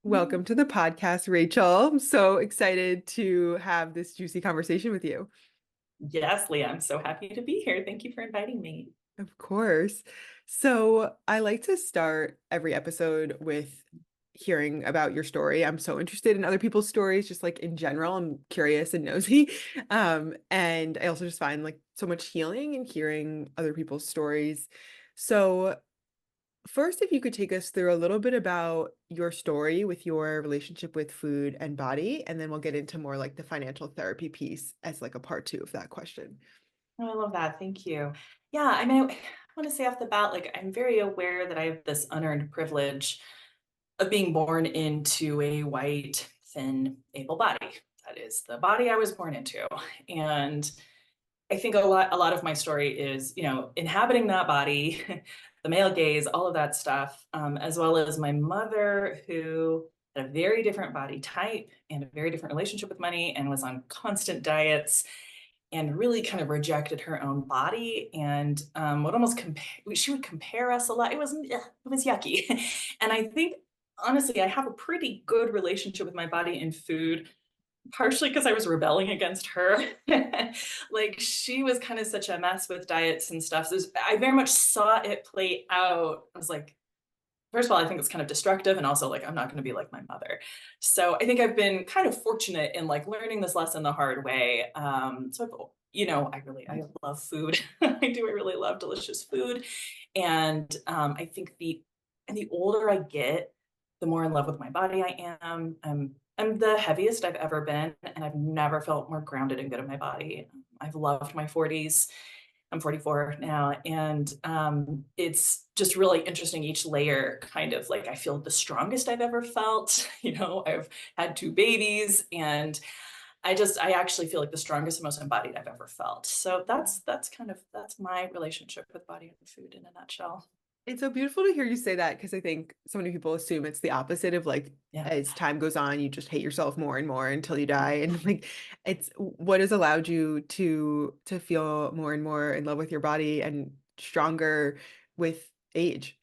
Welcome to the podcast, Rachel. I'm so excited to have this juicy conversation with you. Yes, Leah, I'm so happy to be here. Thank you for inviting me. Of course. So, I like to start every episode with hearing about your story. I'm so interested in other people's stories, just like in general. I'm curious and nosy. And I also just find like so much healing in hearing other people's stories. So, first, if you could take us through a little bit about your story with your relationship with food and body, and then we'll get into more like the financial therapy piece as like a part two of that question. Oh, I love that. Thank you. Yeah, I want to say off the bat, like, I'm very aware that I have this unearned privilege of being born into a white, thin, able body. That is the body I was born into. And I think a lot of my story is, inhabiting that body, the male gaze, all of that stuff, as well as my mother who had a very different body type and a very different relationship with money and was on constant diets and really kind of rejected her own body and would almost compare. She would compare us a lot. It was yucky, and I think honestly, I have a pretty good relationship with my body and food partially because I was rebelling against her. Like she was kind of such a mess with diets and stuff. So I very much saw it play out. I was like, first of all, I think it's kind of destructive, and also like I'm not going to be like my mother. So I think I've been kind of fortunate in like learning this lesson the hard way. I love food. I do. I really love delicious food, and I think the older I get, the more in love with my body I am. I'm the heaviest I've ever been, and I've never felt more grounded and good in my body. I've loved my 40s. I'm 44 now, and it's just really interesting. Each layer, kind of like I feel the strongest I've ever felt. I've had two babies, and I actually feel like the strongest and most embodied I've ever felt. So that's my relationship with body and food in a nutshell. It's so beautiful to hear you say that because I think so many people assume it's the opposite of like Yeah. as time goes on, you just hate yourself more and more until you die. And like it's what has allowed you to feel more and more in love with your body and stronger with age.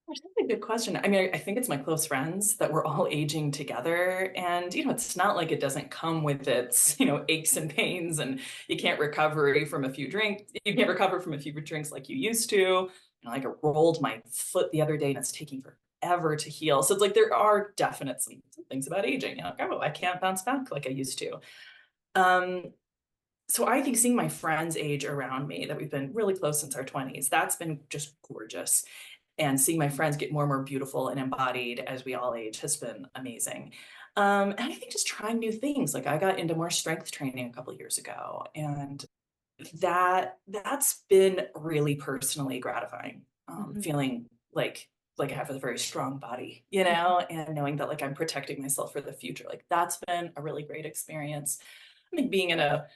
That's a good question. I mean, I think it's my close friends that we're all aging together. And, it's not like it doesn't come with its, aches and pains, and you can't recover from a few drinks. You can't recover from a few drinks like you used to. Like I rolled my foot the other day and it's taking forever to heal. So it's like there are definite some things about aging. Like, oh, I can't bounce back like I used to. Um, so I think seeing my friends age around me that we've been really close since our 20s, that's been just gorgeous. And seeing my friends get more and more beautiful and embodied as we all age has been amazing. And I think just trying new things. Like I got into more strength training a couple of years ago, and that's been really personally gratifying. Mhm. Feeling like I have a very strong body, Mhm. and knowing that like I'm protecting myself for the future. Like that's been a really great experience. I think being in a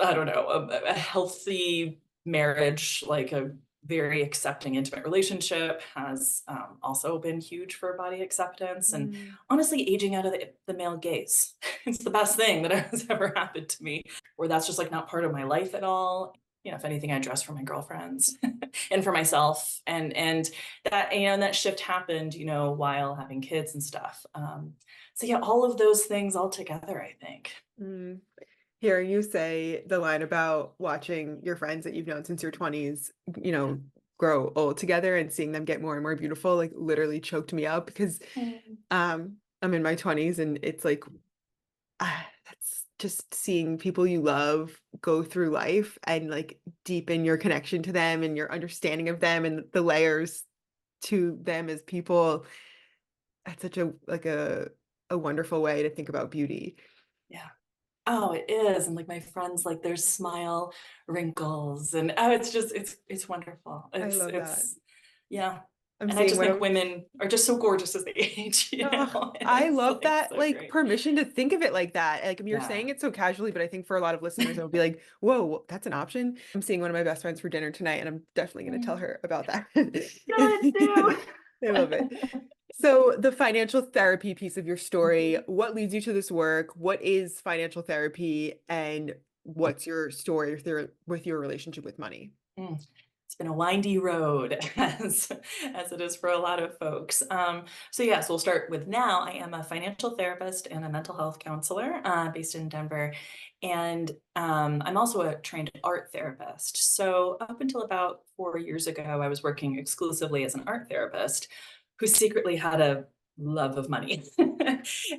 I don't know, a healthy marriage, like a very accepting, intimate relationship has also been huge for body acceptance. And Mm. honestly, aging out of the male gaze. It's the best thing that has ever happened to me, where that's just like not part of my life at all. If anything, I dress for my girlfriends and for myself. And that shift happened, while having kids and stuff. So yeah, all of those things all together, I think. Mm. Hearing you say the line about watching your friends that you've known since your 20s, grow old together and seeing them get more and more beautiful, like literally choked me up because I'm in my 20s and it's like that's just seeing people you love go through life and like deepen your connection to them and your understanding of them and the layers to them as people. That's such a wonderful way to think about beauty. Yeah. Oh, it is. And like my friends, like there's smile wrinkles and oh, it's wonderful. I love that. Yeah. I'm And I seeing just one think of women are just so gorgeous as they age, Oh, and I it's love like that so like great. permission to think of it like that. Like you're Yeah. saying it so casually, but I think for a lot of listeners, it'll be like, whoa, that's an option. I'm seeing one of my best friends for dinner tonight, and I'm definitely going to tell Mm. her about that. Good do. I love it. So, the financial therapy piece of your story, what leads you to this work? What is financial therapy, and what's your story with your relationship with money? Mm. it's been a windy road as it is for a lot of folks. So yes, we'll start with now. I am a financial therapist and a mental health counselor based in Denver, and I'm also a trained art therapist. So up until about 4 years ago, I was working exclusively as an art therapist who secretly had a love of money.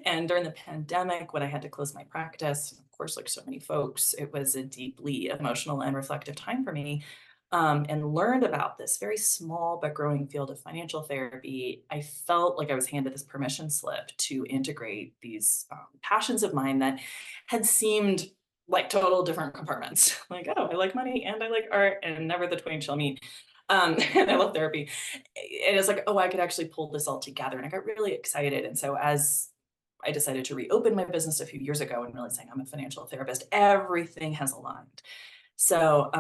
And during the pandemic, when I had to close my practice, of course, like so many folks, it was a deeply emotional and reflective time for me. And learned about this very small but growing field of financial therapy. I felt like I was handed this permission slip to integrate these passions of mine that had seemed like total different compartments. Like, oh, I like money and I like art, and never the twain shall meet. And I love therapy. And it's like, oh, I could actually pull this all together. And I got really excited. And so as I decided to reopen my business a few years ago and really saying I'm a financial therapist, everything has aligned. So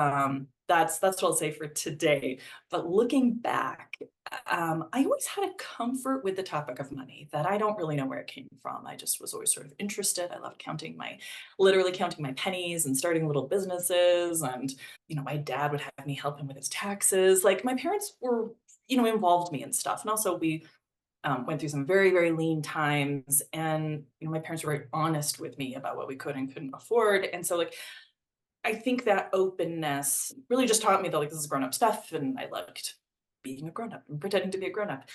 that's what I'll say for today. But looking back, I always had a comfort with the topic of money that I don't really know where it came from. I just was always sort of interested. I loved literally counting my pennies and starting little businesses. And my dad would have me help him with his taxes. Like my parents were, involved me in stuff, and also we went through some very, very lean times. And my parents were very honest with me about what we could and couldn't afford. And so like I think that openness really just taught me that like this is grown up stuff, and I liked being a grown up and pretending to be a grown up.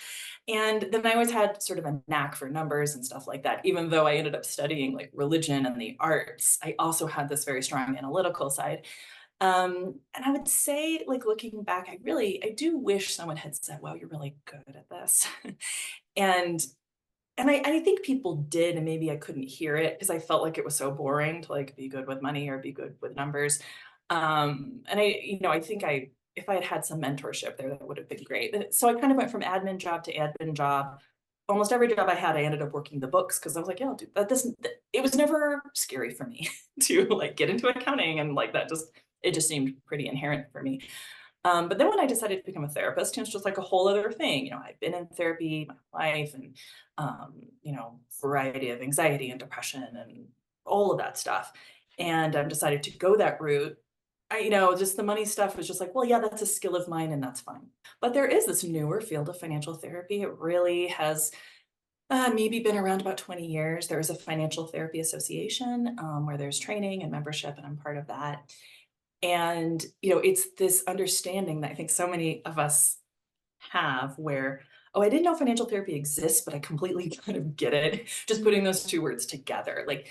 And then I always had sort of a knack for numbers and stuff like that. Even though I ended up studying like religion and the arts, I also had this very strong analytical side. And I would say, like looking back, I do wish someone had said, "Wow, you're really good at this," and I think people did, and maybe I couldn't hear it because I felt like it was so boring to, like, be good with money or be good with numbers. And I think if I had had some mentorship there, that would have been great. And so I kind of went from admin job to admin job. Almost every job I had, I ended up working the books because I was like, "Yeah, I'll do that." It was never scary for me to, like, get into accounting, and, like, it just seemed pretty inherent for me. But then when I decided to become a therapist, it was just like a whole other thing. I've been in therapy my life, and, variety of anxiety and depression and all of that stuff. And I decided to go that route. Just the money stuff was just like, well, yeah, that's a skill of mine and that's fine. But there is this newer field of financial therapy. It really has maybe been around about 20 years. There is a financial therapy association where there's training and membership, and I'm part of that. And, it's this understanding that I think so many of us have where, oh, I didn't know financial therapy exists, but I completely kind of get it. Just putting those two words together. Like,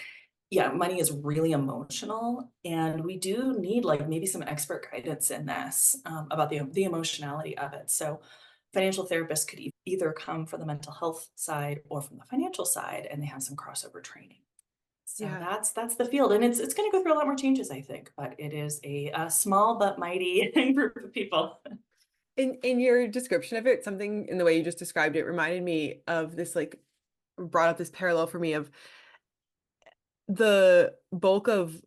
yeah, money is really emotional. And we do need like maybe some expert guidance in this about the emotionality of it. So financial therapists could either come from the mental health side or from the financial side, and they have some crossover training. So Yeah. that's the field, and it's gonna go through a lot more changes, I think, but it is a small but mighty group of people. In your description of it, something in the way you just described it reminded me of this, like, brought up this parallel for me of the bulk of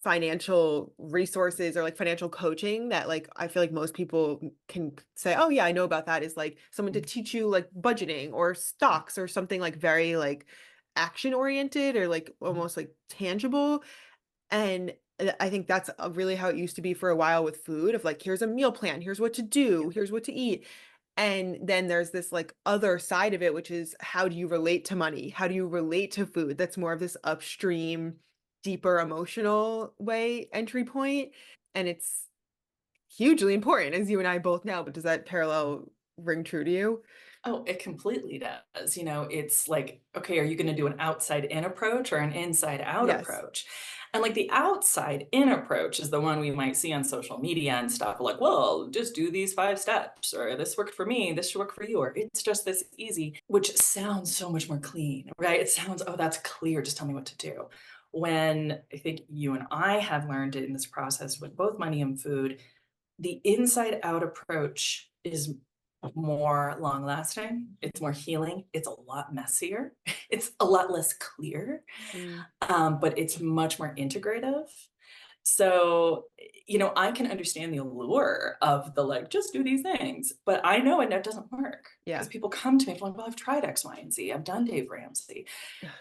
financial resources or like financial coaching that like I feel like most people can say, "Oh yeah, I know about that," is like someone to teach you like budgeting or stocks or something like very like action oriented or like almost like tangible. And I think that's really how it used to be for a while with food of like, here's a meal plan, here's what to do, here's what to eat. And then there's this like other side of it, which is how do you relate to money? How do you relate to food? That's more of this upstream, deeper emotional way entry point. And it's hugely important, as you and I both know. But does that parallel ring true to you? Oh, it completely does. It's like, okay, are you going to do an outside in approach or an inside out Yes. approach? And like the outside in approach is the one we might see on social media and stuff. Like, well, just do these 5 steps, or this worked for me, this should work for you, or it's just this easy, which sounds so much more clean, right? It sounds, oh, that's clear. Just tell me what to do. When I think you and I have learned in this process with both money and food, the inside out approach is more long lasting, it's more healing, it's a lot messier, it's a lot less clear, Mm, but it's much more integrative. So, I can understand the allure of the like, just do these things, but I know it doesn't work because yeah. people come to me like, well, I've tried X, Y, and Z, I've done Dave Ramsey.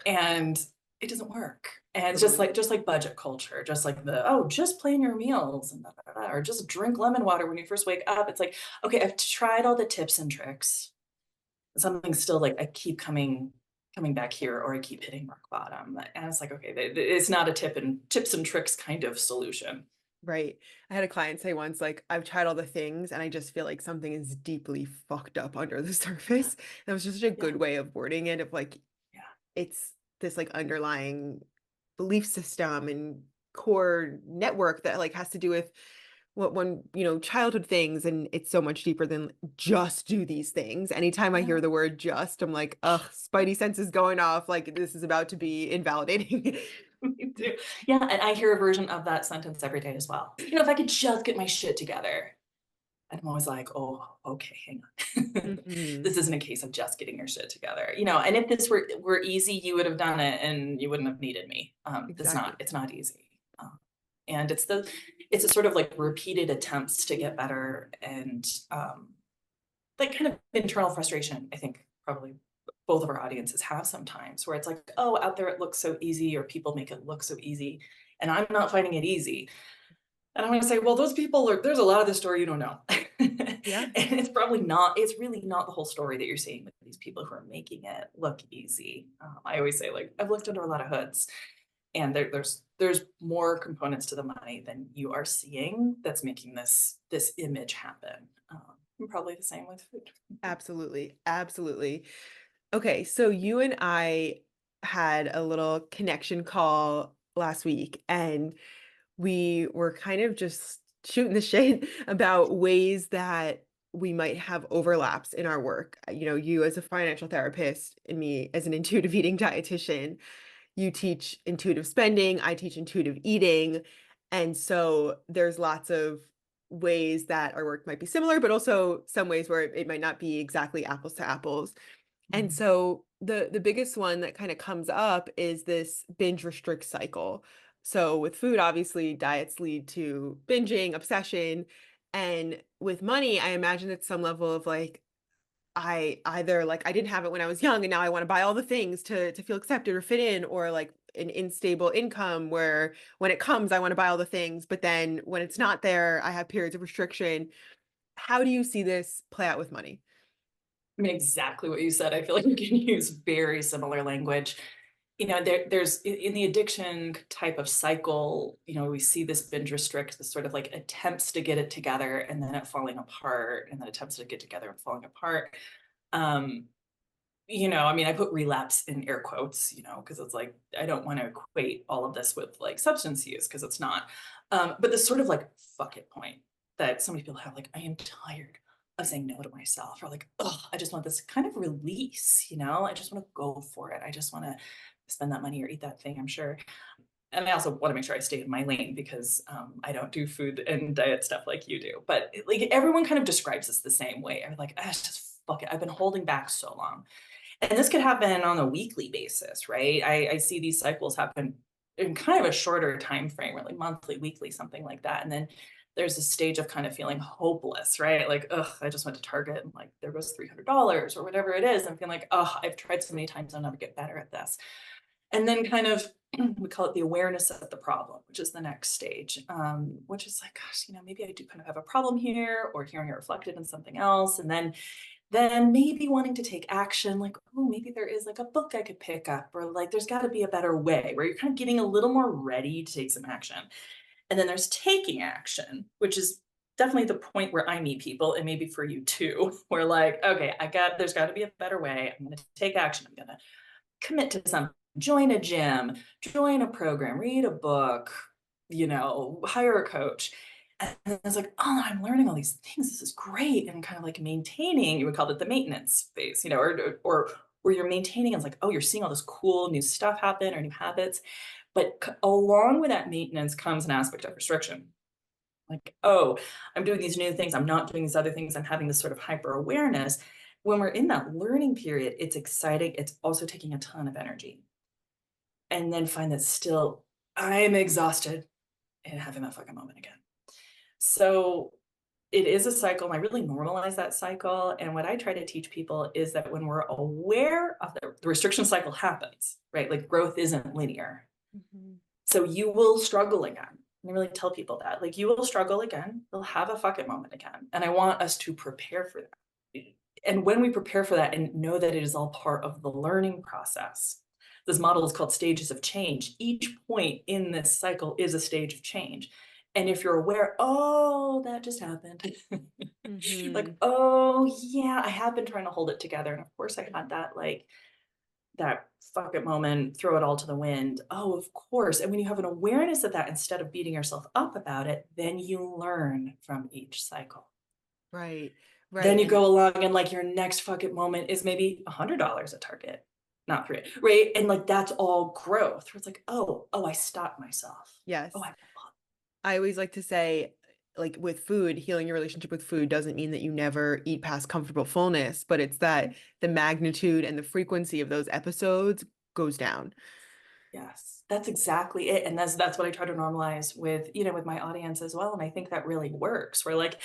And it doesn't work. And Totally. just like budget culture, just like the, "Oh, just plan your meals," and da, da, da, da, or just drink lemon water when you first wake up. It's like, okay, I've tried all the tips and tricks. Something's still like I keep coming back here, or I keep hitting rock bottom. And it's like, okay, it's not a tips and tricks kind of solution. Right. I had a client say once, like, I've tried all the things and I just feel like something is deeply fucked up under the Yeah, surface. That was just a yeah, good way of wording it, of like, yeah, it's this like underlying belief system and core network that like has to do with what one, childhood things. And it's so much deeper than just do these things. Anytime I hear yeah. the word just, I'm like, ugh, spidey sense is going off. Like this is about to be invalidating. Me too. Yeah, and I hear a version of that sentence every day as well. If I could just get my shit together. And I'm always like, "Oh, okay, hang on. Hmm. This isn't a case of just getting your shit together." And if this were easy, you would have done it and you wouldn't have needed me. Exactly. It's not easy. And it's a sort of like repeated attempts to get better, and that kind of internal frustration, I think probably both of our audiences have sometimes, where it's like, "Oh, out there it looks so easy," or people make it look so easy, and I'm not finding it easy. And I want to say, well, those people are, there's a lot of this story you don't know. And Yeah. it's really not the whole story that you're seeing with these people who are making it look easy. I always say, like, I've looked under a lot of hoods, and there's more components to the money than you are seeing that's making this image happen. And probably the same with food. Absolutely. Absolutely. Okay, so you and I had a little connection call last week, and we were kind of just shooting the shit about ways that we might have overlaps in our work. You as a financial therapist and me as an intuitive eating dietitian, you teach intuitive spending, I teach intuitive eating. And so there's lots of ways that our work might be similar, but also some ways where it might not be exactly apples to apples. And Mhm. so the biggest one that kind of comes up is this binge restrict cycle. So with food, obviously diets lead to binging, obsession, and with money, I imagine it's some level of like I either like I didn't have it when I was young and now I want to buy all the things to feel accepted or fit in, or like an unstable income where when it comes I want to buy all the things, but then when it's not there, I have periods of restriction. How do you see this play out with money? I mean, exactly what you said. I feel like we can use very similar language. There's in the addiction type of cycle, we see this binge restrict, this sort of like attempts to get it together and then it falling apart, and then attempts to get together and falling apart. Um, I mean, I put relapse in air quotes, because it's like I don't want to equate all of this with like substance use, because it's not. But this sort of like fuck it point that so many people have, like, I am tired of saying no to myself, or like, oh, I just want this kind of release, I just want to go for it. I just want to spend that money or eat that thing, I'm sure. And I also want to make sure I stay in my lane, because I don't do food and diet stuff like you do. But like everyone kind of describes this the same way. I'm like, just fuck it. I've been holding back so long. And this could happen on a weekly basis, right? I see these cycles happen in kind of a shorter time frame, really monthly, weekly, something like that. And then there's a stage of kind of feeling hopeless, right? Like, ugh, I just went to Target and like there goes $300 or whatever it is. I'm feeling like, oh, I've tried so many times, I'll never get better at this. And then kind of we call it the awareness of the problem, which is the next stage, which is like, gosh, maybe I do kind of have a problem here, or hearing it reflected in something else. And then maybe wanting to take action, like, oh, maybe there is like a book I could pick up, or like there's got to be a better way, where you're kind of getting a little more ready to take some action. And then there's taking action, which is definitely the point where I meet people, and maybe for you too, where like, okay, there's got to be a better way. I'm going to take action. I'm going to commit to something, join a gym, join a program, read a book, hire a coach. And it's like, oh, I'm learning all these things. This is great. And kind of like maintaining, you would call it the maintenance phase, or where you're maintaining, and it's like, oh, you're seeing all this cool new stuff happen, or new habits. But along with that maintenance comes an aspect of restriction. Like, oh, I'm doing these new things. I'm not doing these other things. I'm having this sort of hyper awareness. When we're in that learning period, it's exciting. It's also taking a ton of energy. And then find that still I'm exhausted and having that fucking moment again. So it is a cycle, and I really normalize that cycle, and what I try to teach people is that when we're aware of the restriction cycle happens, right? Like, growth isn't linear. Mhm. So you will struggle again. I really tell people that. Like, you will struggle again. You'll have a fuck it moment again. And I want us to prepare for that. And when we prepare for that and know that it is all part of the learning process, this model is called stages of change. Each point in this cycle is a stage of change. And if you're aware, oh, that just happened. Like, Mhm. oh, yeah, I have been trying to hold it together. And of course, I had that, like, that fuck it moment, throw it all to the wind. Oh, of course. And when you have an awareness of that, instead of beating yourself up about it, then you learn from each cycle. Right. Then Right. you And go along and, like, your next fuck it moment is maybe $100 at Target, not 3, right? And, like, that's all growth where it's like, oh, I stopped myself. Oh, yes. I I always like to say, like with food, healing your relationship with food doesn't mean that you never eat past comfortable fullness, but it's that the magnitude and the frequency of those episodes goes down. Yes, that's exactly it, and that's what I try to normalize with, with my audience as well, and I think that really works. We're like,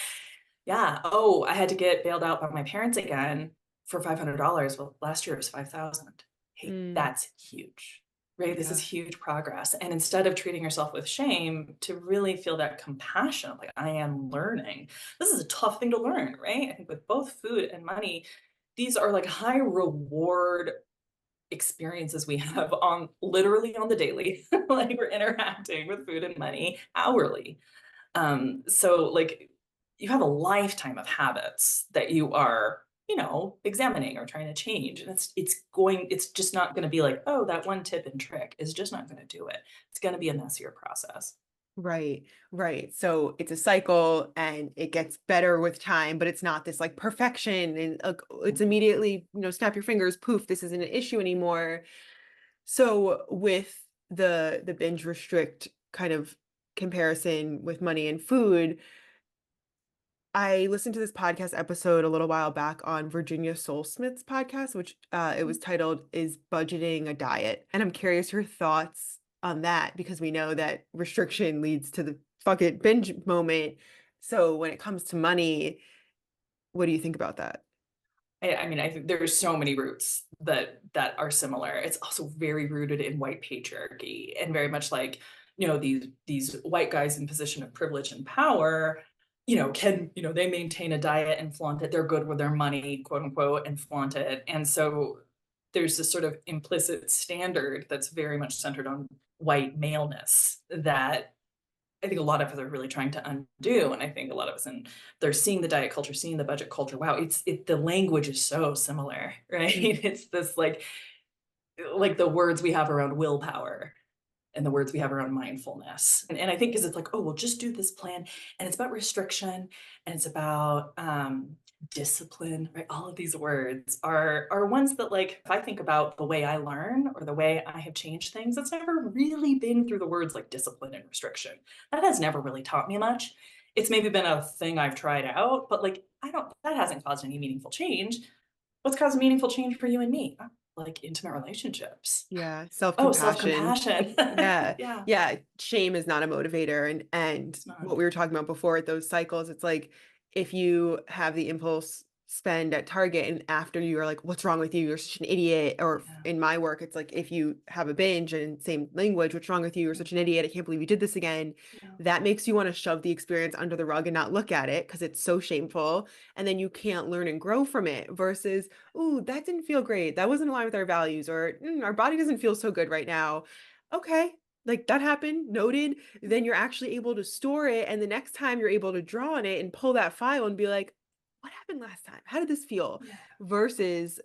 yeah, oh, I had to get bailed out by my parents again for $500. Well, last year it was 5,000. Hey, Mm, that's huge, right? This is yeah. huge progress, and instead of treating yourself with shame, to really feel that compassion, like, I am learning. This is a tough thing to learn, right? I think with both food and money, these are like high reward experiences we have on literally on the daily. Like, we're interacting with food and money hourly. So, like, you have a lifetime of habits that you are, examining or trying to change. And it's just not going to be like, oh, that one tip and trick is just not going to do it. It's going to be a messier process. Right, right. So it's a cycle and it gets better with time, but it's not this like perfection and it's Mhm. immediately, snap your fingers, poof, this isn't an issue anymore. So with the binge restrict kind of comparison with money and food, I listened to this podcast episode a little while back on Virginia Soulsmith's podcast, which it was titled "Is Budgeting a Diet?" And I'm curious your thoughts on that because we know that restriction leads to the fuck it binge moment. So when it comes to money, what do you think about that? I mean, I think there's so many roots that are similar. It's also very rooted in white patriarchy and very much like, these white guys in position of privilege and power, they maintain a diet and flaunt it. They're good with their money, quote unquote, and flaunt it. And so there's this sort of implicit standard that's very much centered on white maleness that I think a lot of us are really trying to undo, and I think a lot of us they're seeing the diet culture, seeing the budget culture. Wow, the language is so similar, right? Mm, It's this like the words we have around willpower and the words we have around mindfulness. And I think because it's like, oh, we'll just do this plan. And it's about restriction and it's about discipline, right? All of these words are ones that, like, if I think about the way I learn or the way I have changed things, it's never really been through the words like discipline and restriction. That has never really taught me much. It's maybe been a thing I've tried out, but like that hasn't caused any meaningful change. What's caused meaningful change for you and me? Like intimate relationships. yeah, Oh, self-compassion. self-compassion. Yeah. Yeah, Yeah, shame is not a motivator and it's not. what we were talking about before with those cycles, it's like if you have the impulse spend at Target and after you are like, what's wrong with you? You're such an idiot. Or Yeah, in my work, it's like if you have a binge and same language, what's wrong with you? You're such an idiot. I can't believe you did this again. yeah, That makes you want to shove the experience under the rug and not look at it because it's so shameful. And then you can't learn and grow from it versus, ooh, that didn't feel great. That wasn't aligned with our values, or our body doesn't feel so good right now. Okay, like that happened, noted. Then you're actually able to store it. And the next time you're able to draw on it and pull that file and be like, what happened last time? How did this feel? yeah. Versus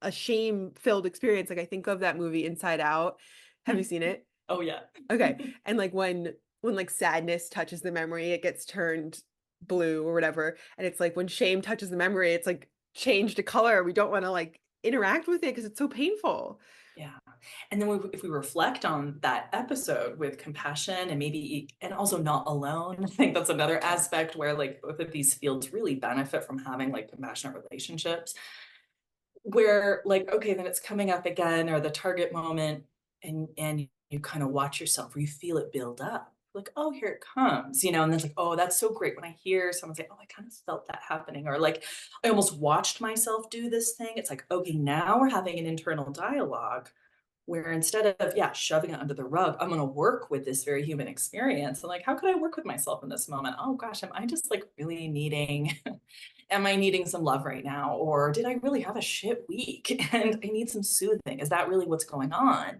a shame-filled experience. Like I think of that movie Inside Out. Have you seen it? Oh, yeah. Okay. And like when like sadness touches the memory, it gets turned blue or whatever. And it's like when shame touches the memory, it's like changed to color. We don't want to like interact with it because it's so painful. Yeah, and then if we reflect on that episode with compassion and and also not alone, I think that's another aspect where, like, both of these fields really benefit from having, like, compassionate relationships, where, like, okay, then it's coming up again or the target moment, and you kinda watch yourself or you feel it build up. like, "Oh, here it comes," and then it's like, "Oh, that's so great." When I hear someone say, "Oh, I kind of felt that happening," or like, "I almost watched myself do this thing," it's like, "Okay, now we're having an internal dialogue where instead of, yeah, shoving it under the rug, I'm gonna work with this very human experience. And like, how could I work with myself in this moment? Oh gosh, am I just like really needing, am I needing some love right now? Or did I really have a shit week and I need some soothing? Is that really what's going on?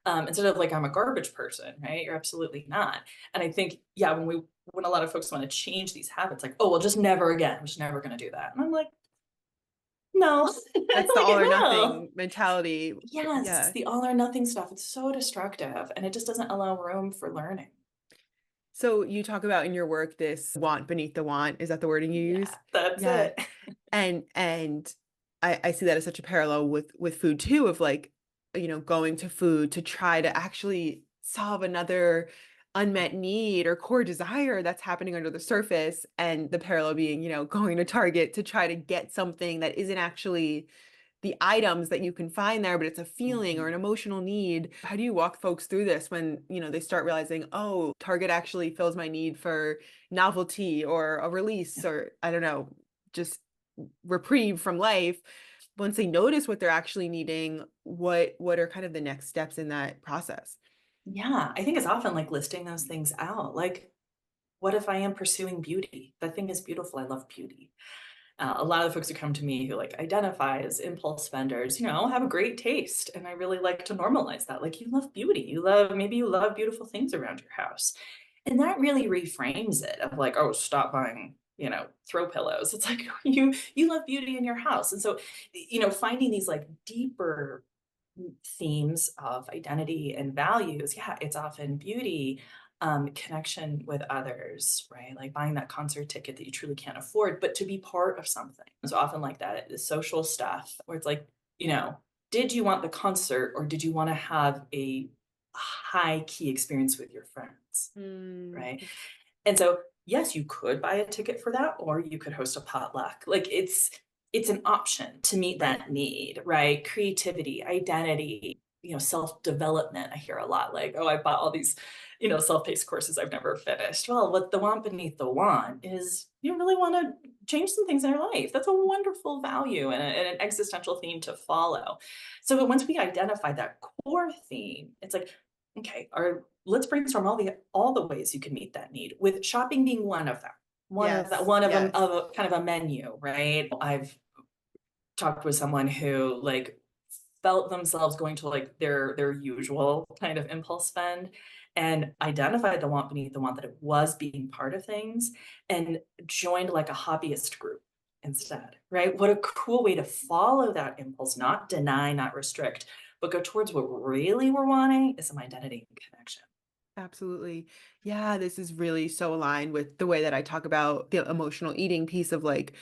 Instead of like, I'm a garbage person, right? You're absolutely not. And I think, yeah, when a lot of folks want to change these habits, like, oh, well, just never again. I'm just never going to do that. And I'm like, no, That's the like, all or no. nothing mentality. Yes, it's Yeah. the all or nothing stuff. It's so destructive and it just doesn't allow room for learning. So you talk about in your work this want beneath the want. Is that the wording you use? Yeah, that's Yeah. it. And I see that as such a parallel with food too, of like, going to food to try to actually solve another unmet need or core desire that's happening under the surface. And the parallel being, going to Target to try to get something that isn't actually the items that you can find there, but it's a feeling or Mhm. an emotional need. How do you walk folks through this when, they start realizing, oh, Target actually fills my need for novelty or a release or I don't know, just reprieve from life. Once they notice what they're actually needing, what are kind of the next steps in that process? Yeah, I think it's often like listing those things out. Like, what if I am pursuing beauty? That thing is beautiful. I love beauty. A lot of the folks who come to me who like identify as impulse spenders, have a great taste. And I really like to normalize that. Like, you love beauty. Maybe you love beautiful things around your house. And that really reframes it of like, oh, stop buying, throw pillows. It's like you love beauty in your house. And so, finding these like deeper themes of identity and values, yeah, it's often beauty, connection with others, right? Like buying that concert ticket that you truly can't afford, but to be part of something. It's often like that, the social stuff, where it's like, you know, did you want the concert or did you want to have a high key experience with your friends, Mm, right? And so, yes, you could buy a ticket for that, or you could host a potluck. Like it's an option to meet right. that need, right? Creativity, identity, self-development. I hear a lot like, oh, I bought all these, self-paced courses I've never finished. Well, what the want beneath the want is you really want to change some things in your life. That's a wonderful value and an existential theme to follow. So once we identify that core theme, it's like, okay, let's brainstorm all the ways you can meet that need, with shopping being one of them. Yes. One of them Yes. of a kind of a menu, right? I've talked with someone who like felt themselves going to like their usual kind of impulse spend and identified the want beneath the want, that it was being part of things, and joined like a hobbyist group instead, right? What a cool way to follow that impulse, not deny, not restrict, but go towards what really we're wanting is some identity and connection. Absolutely. Yeah, this is really so aligned with the way that I talk about the emotional eating piece of like,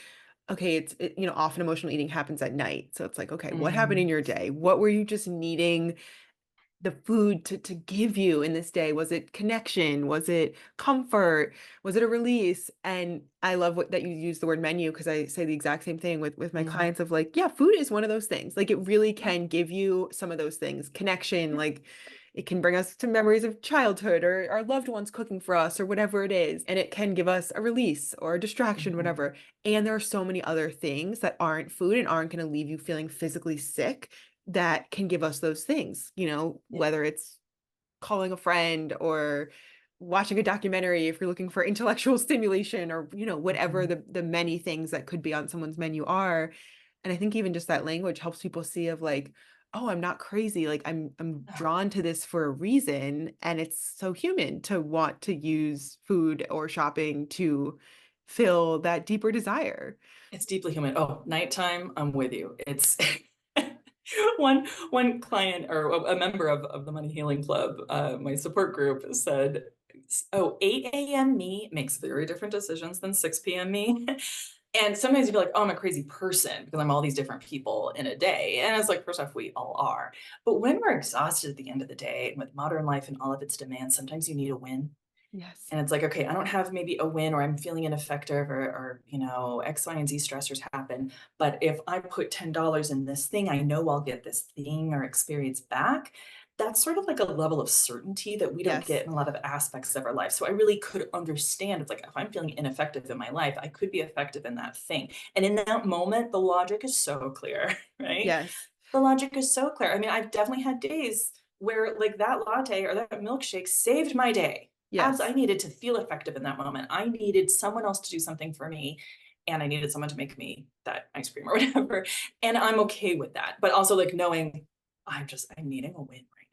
okay, often emotional eating happens at night. So it's like, okay, what happened in Mm, your day? What were you just needing the food to give you in this day? Was it connection? Was it comfort? Was it a release? And I love that you use the word menu because I say the exact same thing with my mhm. clients of like, yeah, food is one of those things. Like it really can give you some of those things. Connection, Yeah. like it can bring us to memories of childhood or our loved ones cooking for us or whatever it is. And it can give us a release or a distraction, Mhm. whatever. And there are so many other things that aren't food and aren't going to leave you feeling physically sick that can give us those things, Yeah. whether it's calling a friend or watching a documentary if you're looking for intellectual stimulation or, whatever Mhm. the many things that could be on someone's menu are. And I think even just that language helps people see of like, oh, I'm not crazy. Like I'm Oh, drawn to this for a reason. And it's so human to want to use food or shopping to fill that deeper desire. it's deeply human. Oh, nighttime, I'm with you. It's one client or a member of the Money Healing Club, my support group said, "Oh, 8 a.m. me makes very different decisions than 6 p.m. me." And sometimes you feel like, "Oh, I'm a crazy person because I'm all these different people in a day." And it's like, first off, we all are. But when we're exhausted at the end of the day and with modern life and all of its demands, sometimes you need a win. Yes. And it's like, okay, I don't have maybe a win, or I'm feeling ineffective, or X, Y, and Z stressors happen. But if I put $10 in this thing, I know I'll get this thing or experience back. that's sort of like a level of certainty that we don't Yes. get in a lot of aspects of our life. So I really could understand it's like if I'm feeling ineffective in my life, I could be effective in that thing. And in that moment, the logic is so clear, right? Yes. The logic is so clear. I mean, I've definitely had days where like that latte or that milkshake saved my day. I Yes. needed to feel effective in that moment. I needed someone else to do something for me. And I needed someone to make me that ice cream or whatever. And I'm okay with that. But also like knowing I'm needing a win right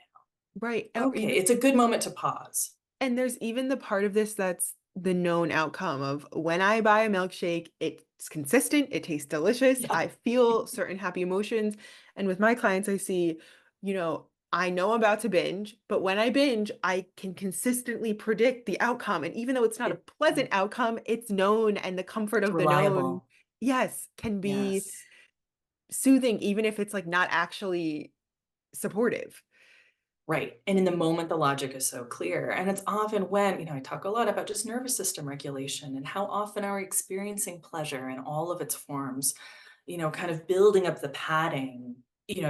Right. now. Okay. Even It's a good moment to pause. and there's even the part of this that's the known outcome of when I buy a milkshake, it's consistent, it tastes delicious, Yeah. I feel certain happy emotions. And with my clients, I see, I know I'm about to binge, but when I binge, I can consistently predict the outcome. And even though it's not a Yeah. pleasant outcome, it's known and the comfort It's of the known, reliable. yes, can be Yes. soothing, even if it's like not actually supportive. Right. And in the moment, the logic is so clear. And it's often when, I talk a lot about just nervous system regulation and how often are we experiencing pleasure in all of its forms, kind of building up the padding,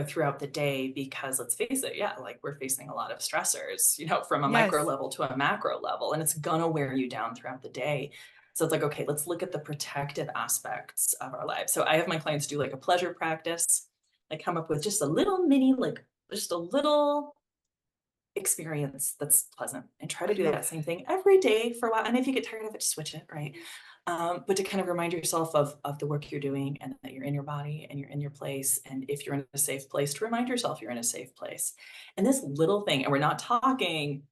throughout the day, because let's face it, yeah, like we're facing a lot of stressors, from a micro Yes. level to a macro level, and it's gonna wear you down throughout the day. So it's like, okay, let's look at the protective aspects of our lives. So I have my clients do like a pleasure practice. I come up with just a little mini, like just a little experience that's pleasant and try to I do love that same thing every day for a while. And if you get tired of it, just switch it, right? But to kind of remind yourself of the work you're doing and that you're in your body and you're in your place. And if you're in a safe place, to remind yourself you're in a safe place. And this little thing, and we're not talking,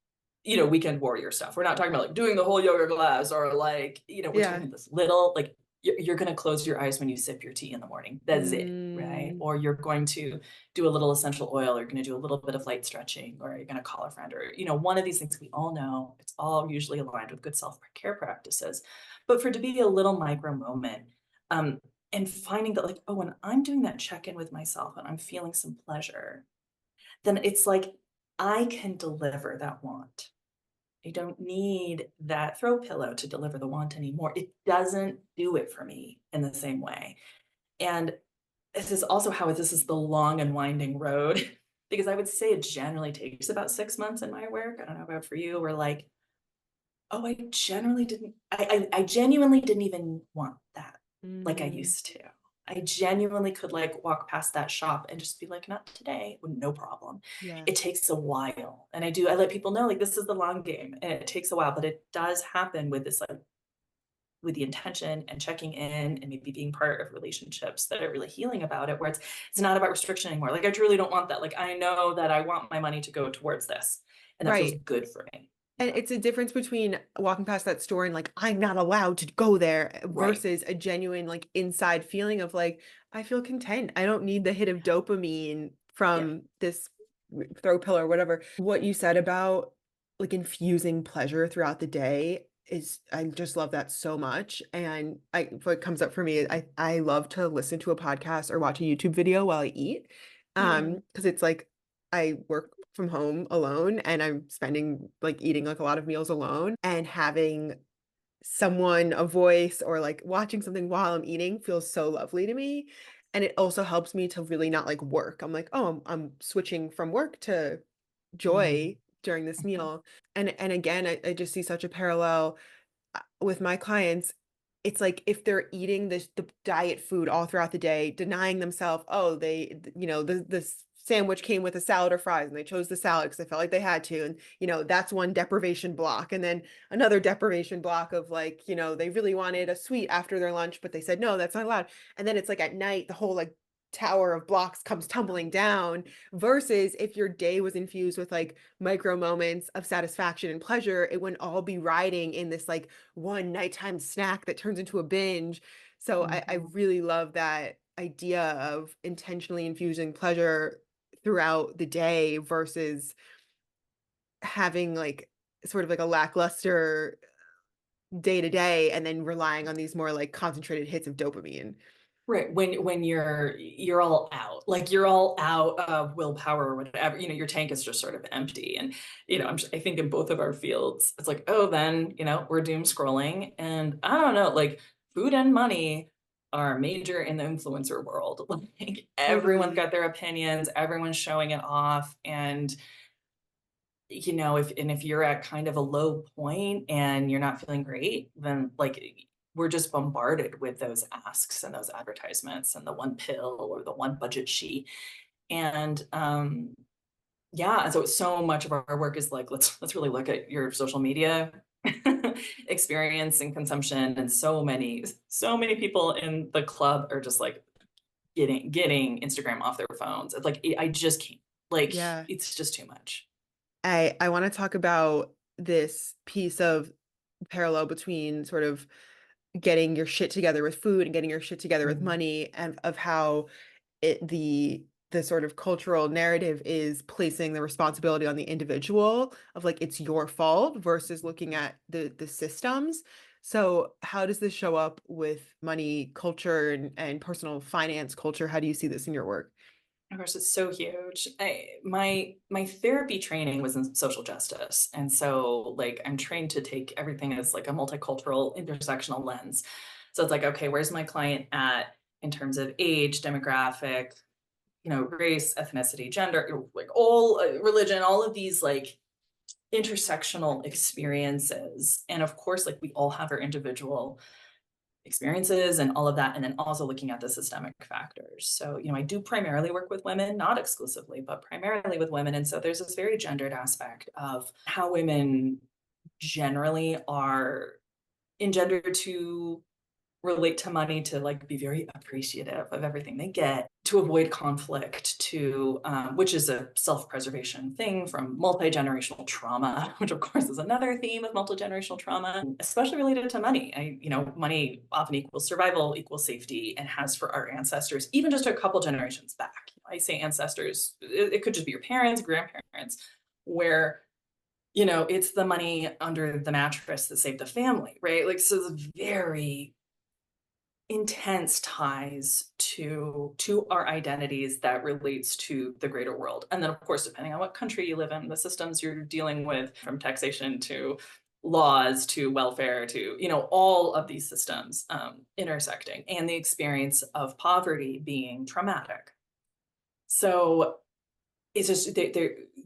weekend warrior stuff. We're not talking about like doing the whole yoga class or like, we're Yeah. talking this little, like you're going to close your eyes when you sip your tea in the morning. That's it, right? Mm, Or you're going to do a little essential oil, or you're going to do a little bit of light stretching, or you're going to call a friend, or, one of these things we all know. It's all usually aligned with good self care practices. But for it to be a little micro moment, um, and finding that, like, oh, when I'm doing that check in with myself and I'm feeling some pleasure, then it's like I can deliver that want. I don't need that throw pillow to deliver the want anymore. It doesn't do it for me in the same way. And this is also how this is the long and winding road, because I would say it generally takes about 6 months in my work. I don't know about for you, we're like, "Oh, I genuinely didn't even want that like I mm, used to." I genuinely could, like, walk past that shop and just be like, "Not today," no problem. It yes. takes a while, and I let people know, like, this is the long game, and it takes a while, but it does happen with this, like, with the intention and checking in and maybe being part of relationships that are really healing about it, where it's not about restriction anymore. Like I truly don't want that. Like I know that I want my money to go towards this, and that feels Right. good for me. And Yeah. it's a difference between walking past that store and like, I'm not allowed to go there Right. versus a genuine like inside feeling of like, I feel content. I don't need the hit of dopamine Yeah. from this throw pill or whatever. What you said about like infusing pleasure throughout the day is I just love that so much. And what comes up for me is I love to listen to a podcast or watch a YouTube video while I eat. Mm. Because it's like I work from home alone and I'm spending like eating like a lot of meals alone and having someone, a voice, or like watching something while I'm eating feels so lovely to me. And it also helps me to really not like work. I'm like, oh, I'm switching from work to Mm. joy during this meal. And again, I just see such a parallel with my clients. It's like if they're eating the diet food all throughout the day, denying themselves, oh, the sandwich came with a salad or fries, and they chose the salad because they felt like they had to. And, that's one deprivation block. And then another deprivation block of like, they really wanted a sweet after their lunch, but they said, no, that's not allowed. And then it's like at night, the whole like tower of blocks comes tumbling down versus if your day was infused with like micro moments of satisfaction and pleasure, it wouldn't all be riding in this like one nighttime snack that turns into a binge. So I Mhm. really love that idea of intentionally infusing pleasure throughout the day versus having like sort of like a lackluster day to day and then relying on these more like concentrated hits of dopamine. Right, when you're all out, like, you're all out of willpower or whatever, your tank is just sort of empty, and, I think in both of our fields, it's like, "Oh, then, we're doom scrolling," and I don't know, like, food and money are major in the influencer world, like, everyone's Totally. got their opinions, everyone's showing it off, and if you're at kind of a low point and you're not feeling great, then like we're just bombarded with those asks and those advertisements and the one pill or the one budget sheet. And yeah, and so much of our work is like, let's really look at your social media experience and consumption. And so many people in the club are just like getting Instagram off their phones. It's like I just can't. Like Yeah. it's just too much. I want to talk about this piece of parallel between sort of getting your shit together with food and getting your shit together with Mhm. money, and of how the sort of cultural narrative is placing the responsibility on the individual of like it's your fault versus looking at the systems. So how does this show up with money culture and personal finance culture? How do you see this in your work? Of course, it's so huge. My therapy training was in social justice, and so like I'm trained to take everything as like a multicultural intersectional lens. So it's like, okay, where's my client at in terms of age, demographic, race, ethnicity, gender, like all religion, all of these like intersectional experiences. And of course, like we all have our individual experiences and all of that, and then also looking at the systemic factors. So I do primarily work with women, not exclusively, but primarily with women. And so there's this very gendered aspect of how women generally are engendered to relate to money, to like be very appreciative of everything they get, to avoid conflict, to which is a self-preservation thing from multi-generational trauma, which of course is another theme of multi-generational trauma, especially related to money. Money often equals survival, equals safety, and has for our ancestors, even just a couple generations back. I say ancestors, it could just be your parents, grandparents, where it's the money under the mattress that saved the family, right? Like, so the very intense ties to our identities that relates to the greater world. And then of course, depending on what country you live in, the systems you're dealing with, from taxation to laws to welfare to all of these systems intersecting, and the experience of poverty being traumatic. So it's just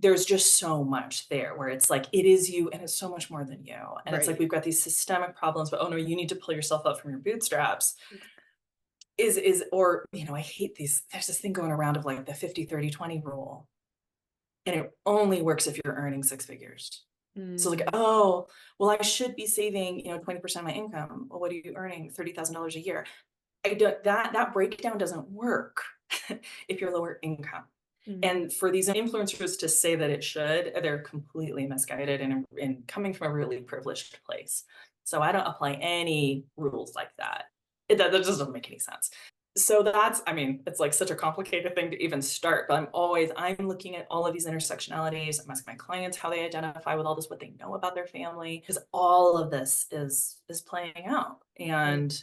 there's just so much there where it's like it is you and it's so much more than you. And it's like Right. we've got these systemic problems, but oh no, you need to pull yourself up from your bootstraps. Or I hate these, there's this thing going around of like the 50-30-20 rule, and it only works if you're earning six figures. So like, Mm, oh, well, I should be saving 20% of my income. Well, what are you earning? $30,000 a year. I don't, that breakdown doesn't work if you're lower income. mm, And for these influencers to say that it should, they're completely misguided and coming from a really privileged place. So I don't apply any rules like that. That just doesn't make any sense. So I mean, it's like such a complicated thing to even start, but I'm looking at all of these intersectionalities. I'm asking my clients how they identify with all this, what they know about their family, because all of this is playing out. right. And,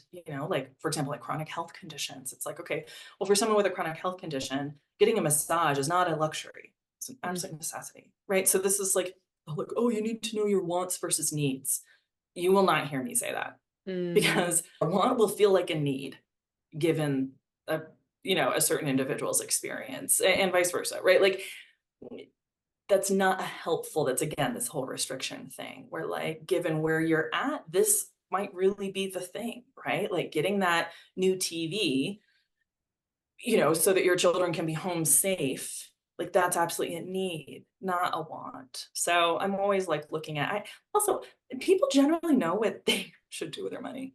like, for example, like chronic health conditions, it's like, okay, well, for someone with a chronic health condition, getting a massage is not a luxury. It's an Mm, absolute necessity, right? So this is like, oh, you need to know your wants versus needs. You will not hear me say that, mm, because a want will feel like a need given a certain individual's experience, and vice versa, right? Like that's not helpful. That's again this whole restriction thing where like given where you're at, this might really be the thing, right? Like getting that new TV, so that your children can be home safe. Like that's absolutely a need, not a want. So I'm always like looking at, I also, people generally know what they should do with their money.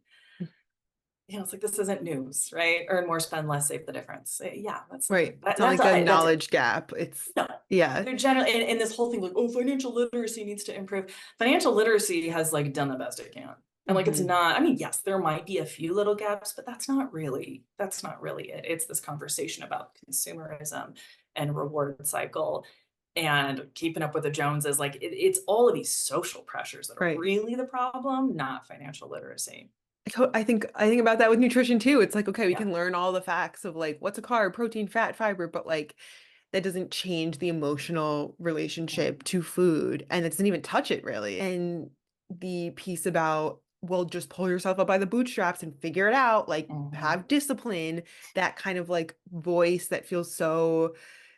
It's like this isn't news, right? Earn more, spend less, save the difference. Yeah, right. It's not that's like a that's it. knowledge gap. It's No, yeah. they're generally, and this whole thing like, oh, financial literacy needs to improve. Financial literacy has like done the best it can, and like it's Hmm. not. I mean, yes, there might be a few little gaps, but that's not really it. It's this conversation about consumerism and reward cycle and keeping up with the Joneses. Like it's all of these social pressures that are Right. really the problem, not financial literacy. I think about that with nutrition too. It's like, okay, we Yeah. can learn all the facts of like what's a carb, protein, fat, fiber, but like that doesn't change the emotional relationship to food, and it doesn't even touch it really. And the piece about, well, just pull yourself up by the bootstraps and figure it out, like Mhm. have discipline, that kind of like voice that feels so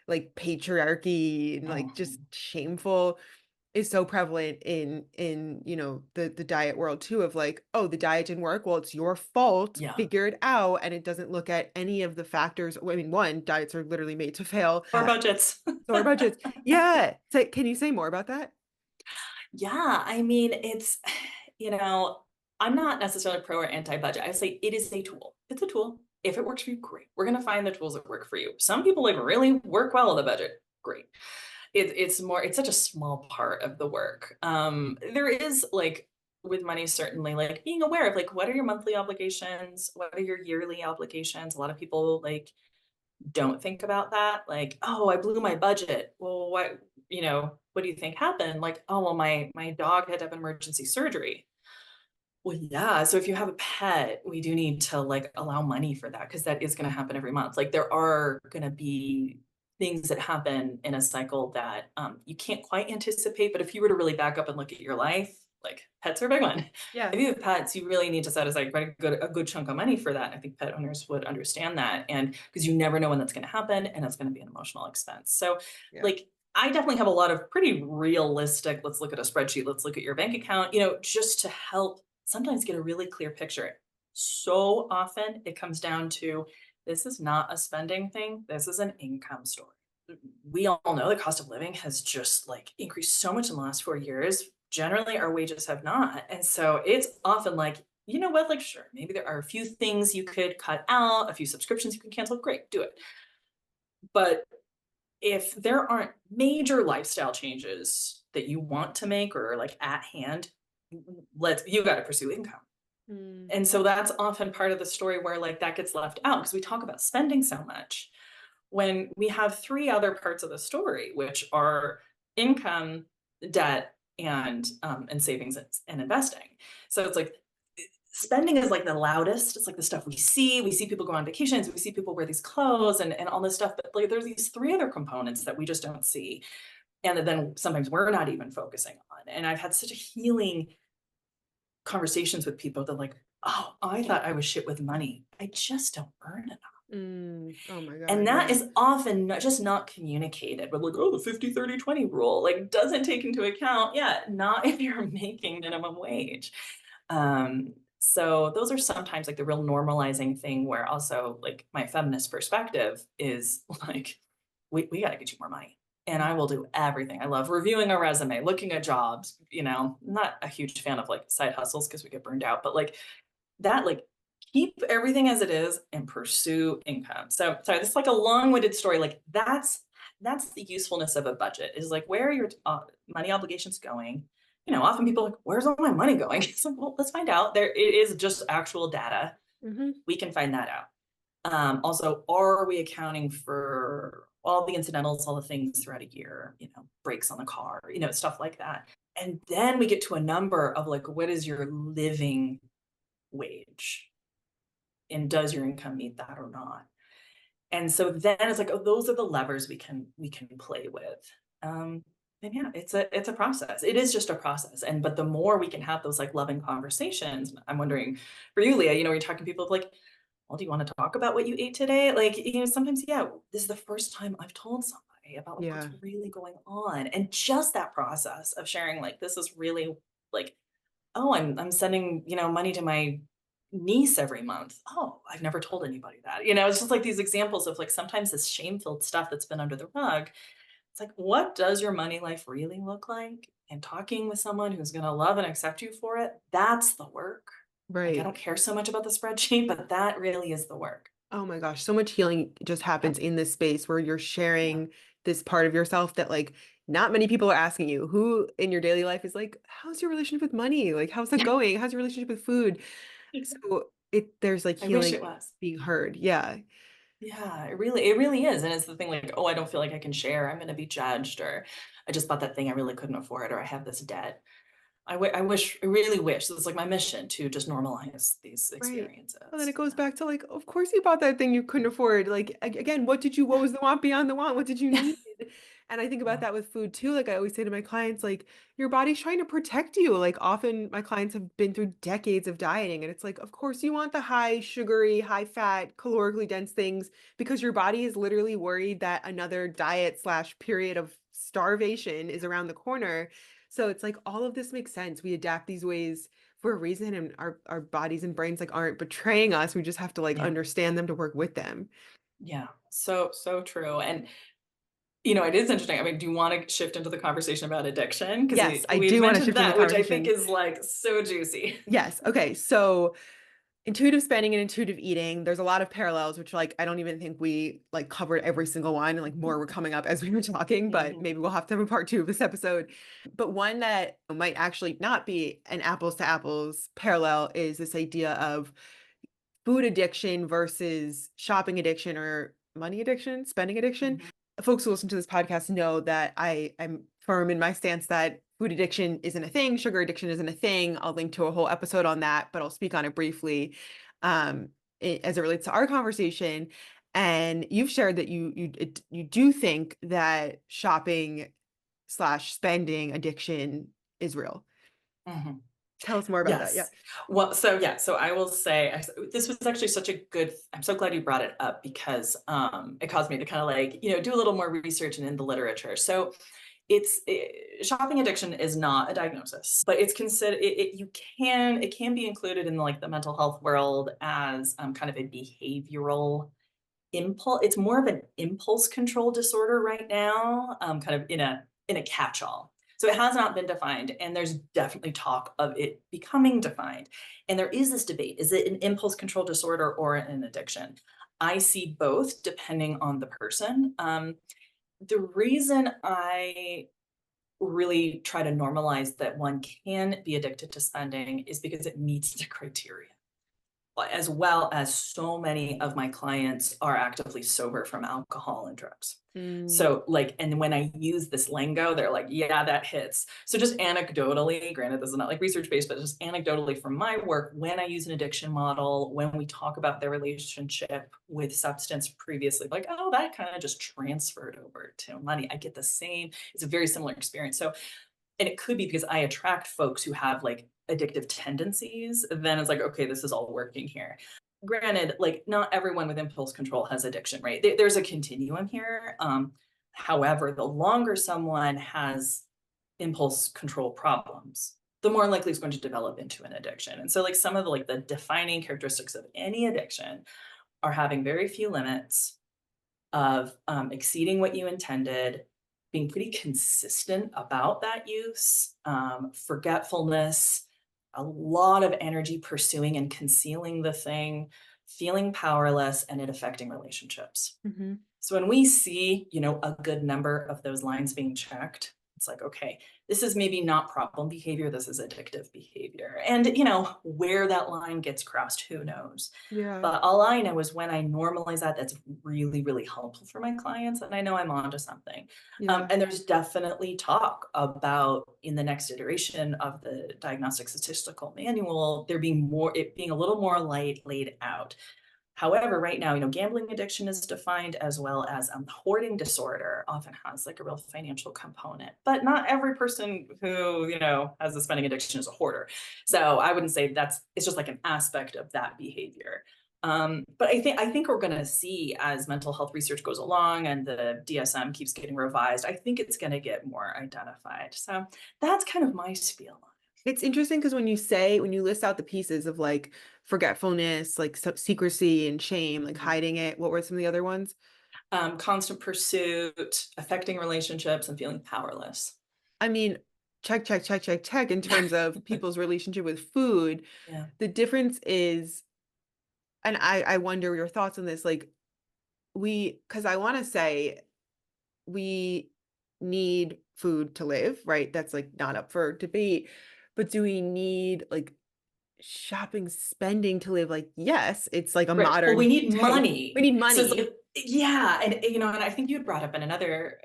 like patriarchy and like just Mhm. shameful. is so prevalent in, the diet world too of like, "Oh, the diet didn't work. Well, it's your fault. Yeah. Figure it out." And it doesn't look at any of the factors. Well, I mean, one, diets are literally made to fail. Or budgets. So are budgets. Yeah. So can you say more about that? Yeah, I mean, you know, I'm not necessarily pro or anti-budget. I say it is a tool. It's a tool. If it works for you, great. We're gonna find the tools that work for you. Some people like really work well with a budget. Great. It's such a small part of the work. There is like with money, certainly like being aware of like what are your monthly obligations, what are your yearly obligations. A lot of people like don't think about that. Like, oh, I blew my budget. Well, what do you think happened? Like, oh, well, my dog had to have emergency surgery. Well, yeah. So if you have a pet, we do need to like allow money for that because that is going to happen every month. Like there are going to be things that happen in a cycle that you can't quite anticipate. But if you were to really back up and look at your life, like pets are a big one. Yeah. If you have pets, you really need to set aside quite a good chunk of money for that. I think pet owners would understand that, and because you never know when that's going to happen, and it's going to be an emotional expense. So, Yeah. like I definitely have a lot of pretty realistic, let's look at a spreadsheet, let's look at your bank account, just to help sometimes get a really clear picture. So often it comes down to this is not a spending thing, this is an income story. We all know the cost of living has just like increased so much in the last 4 years. Generally, our wages have not. And so it's often like, you know what, like, sure, maybe there are a few things you could cut out, a few subscriptions you can cancel. Great, do it. But if there aren't major lifestyle changes that you want to make or like at hand, you got to pursue income. Mm. And so that's often part of the story where like that gets left out because we talk about spending so much when we have three other parts of the story, which are income, debt, and savings and investing. So it's like spending is like the loudest. It's like the stuff we see. We see people go on vacations. We see people wear these clothes and all this stuff. But like there's these three other components that we just don't see. And that then sometimes we're not even focusing on. And I've had such a healing conversations with people that like, oh, I thought I was shit with money. I just don't earn enough. Mm. Oh my And God. that Yeah. is often not communicated, but like, oh, the 50-30-20 rule, like doesn't take into account, yeah, not if you're making minimum wage. So those are sometimes like the real normalizing thing where also like my feminist perspective is like, we got to get you more money. And I will do everything. I love reviewing a resume, looking at jobs, not a huge fan of like side hustles because we get burned out, but like that, like, keep everything as it is and pursue income. So, sorry, this is like a long-winded story. Like that's the usefulness of a budget is like where are your money obligations going? Often people are like, where's all my money going? It's like, well, let's find out. There, it is just actual data. Hmm. We can find that out. Also, are we accounting for all the incidentals, all the things throughout a year? Brakes on the car, stuff like that. And then we get to a number of like, what is your living wage? And does your income meet that or not? And so then it's like, oh, those are the levers we can play with. And yeah, it's a process. It is just a process. But the more we can have those like loving conversations, I'm wondering for you, Leah, you're talking to people like, well, do you want to talk about what you ate today? Like, sometimes, yeah, this is the first time I've told somebody about like what's Yeah. really going on. And just that process of sharing, like, this is really like, oh, I'm sending, money to my niece every month. Oh, I've never told anybody that. It's just like these examples of like sometimes this shame-filled stuff that's been under the rug. It's like, what does your money life really look like? And talking with someone who's going to love and accept you for it, that's the work. Like, I Right. don't care so much about the spreadsheet, but that really is the work. Oh my gosh, so much healing just Yeah. happens in this space where you're Yeah. sharing this part of yourself that like not many people are asking you. Who in your daily life is like, how's your relationship with money? Like, how's that going? How's your relationship with food? So there's like I wish healing it was. being heard. Yeah. Yeah, it really is. And it's the thing like, oh, I don't feel like I can share. I'm going to be judged, or I just bought that thing I really couldn't afford, or I have this debt. I really wish this is like my mission to just normalize these Right. Well, then experiences. it goes Yeah. back to like, of course you bought that thing you couldn't afford. Like again, what Yeah. was the want beyond the want? What did you need? And I think about Yeah. that with food too. Like I always say to my clients, like your body's trying to protect you. Like often my clients have been through decades of dieting and it's like, of course you want the high sugary, high fat, calorically dense things because your body is literally worried that another diet slash period of starvation is around the corner. So it's like all of this makes sense. We adapt these ways for a reason, and our bodies and brains like aren't betraying us. We just have to like Yeah. understand them to work with them. Yeah. So true. And you know, it is interesting. I mean, do you want to shift into the conversation about addiction? Because Yes, I we've do want to mentioned shift in the that, which I think conversation. is like so juicy. Yes. Okay. So intuitive spending and intuitive eating, there's a lot of parallels, which like I don't even think we like covered every single one, and like more were coming up as we were talking, but Mhm, maybe we'll have to have a part two of this episode. But one that might actually not be an apples to apples parallel is this idea of food addiction versus shopping addiction or money addiction, spending addiction. mhm, Folks who listen to this podcast know that I'm firm in my stance that food addiction isn't a thing, sugar addiction isn't a thing. I'll link to a whole episode on that, but I'll speak on it briefly um, as it relates to our conversation. And you've shared that you do think that shopping slash spending addiction is real. mhm. Tell us more about that. Yeah. Yes. Well, so yeah, so I will say this was actually such a good. I'm so glad you brought it up because it caused me to kind of like do a little more research and in the literature. So shopping addiction is not a diagnosis, but it's considered it can be included in like the mental health world as kind of a behavioral impulse. It's more of an impulse control disorder right now, kind of in a catch-all. So it has not been defined, and there's definitely talk of it becoming defined. And there is this debate: is it an impulse control disorder or an addiction? I see both, depending on the person. The reason I really try to normalize that one can be addicted to spending is because it meets the criteria, as well as so many of my clients are actively sober from alcohol and drugs. Mm, So, like, and when I use this lingo, they're like, yeah, that hits. So, just anecdotally, granted, this is not like research based, but just anecdotally from my work, when I use an addiction model, when we talk about their relationship with substance previously, like, oh, that kind of just transferred over to money. I get the same, it's a very similar experience. So, and it could be because I attract folks who have like addictive tendencies, then it's like, okay, this is all working here. Granted, like not everyone with impulse control has addiction, right? There's a continuum here. However, the longer someone has impulse control problems, the more likely it's going to develop into an addiction. And so, like some of the like the defining characteristics of any addiction are having very few limits, of exceeding what you intended, being pretty consistent about that use, forgetfulness, a lot of energy pursuing and concealing the thing, feeling powerless, and it affecting relationships. mhm. So when we see, a good number of those lines being checked, it's like, okay, this is maybe not problem behavior, this is addictive behavior. And, where that line gets crossed, who knows? Yeah. But all I know is when I normalize that, that's really, really helpful for my clients. And I know I'm onto something. Yeah. And there's definitely talk about in the next iteration of the diagnostic statistical manual, it being a little more laid out. However, right now, gambling addiction is defined as well as hoarding disorder often has like a real financial component, but not every person who, has a spending addiction is a hoarder. So I wouldn't say it's just like an aspect of that behavior. But I think we're going to see as mental health research goes along and the DSM keeps getting revised, I think it's going to get more identified. So that's kind of my spiel on It's interesting because when you list out the pieces of like forgetfulness, like secrecy and shame, like it. hiding it, what were some of the other ones? Constant pursuit, affecting relationships, and feeling powerless. I mean, check, check, check, check, check in terms of people's relationship with food. Yeah. The difference is, and I wonder your thoughts on this, like because I want to say we need food to live, right? That's like not up for debate. But do we need like shopping, spending to live? Like, yes, it's like a Right. Well, we modern need day. We money. need So it's money. like, yeah. And I think you had brought up in another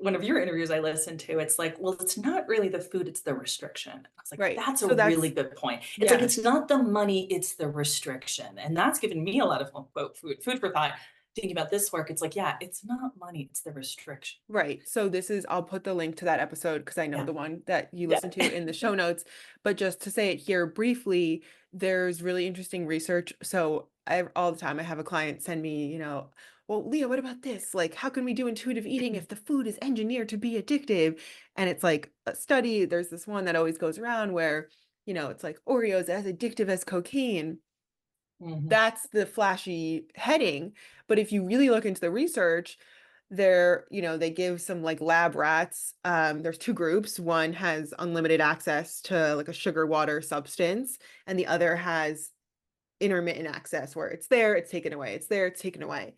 one of your interviews I listened to, it's like, well, it's not really the food, it's the restriction. I was like, Right. that's a So really that's, good point. It's like yeah. it's not the money, it's the restriction. And that's given me a lot of quote food for thought. Thinking about this work, it's like, yeah, it's not money, it's the restriction. Right. So I'll put the link to that episode because I know Yeah. the one that you Yeah. listened to in the show notes. But just to say it here briefly, there's really interesting research. So all the time I have a client send me, well, Leah, what about this? Like, how can we do intuitive eating if the food is engineered to be addictive? And it's like a study. There's this one that always goes around where, it's like Oreos as addictive as cocaine. Mhm, That's the flashy heading. But if you really look into the research, they give some like lab rats. There's two groups. One has unlimited access to like a sugar water substance, and the other has intermittent access where it's there, it's taken away, it's there, it's taken away.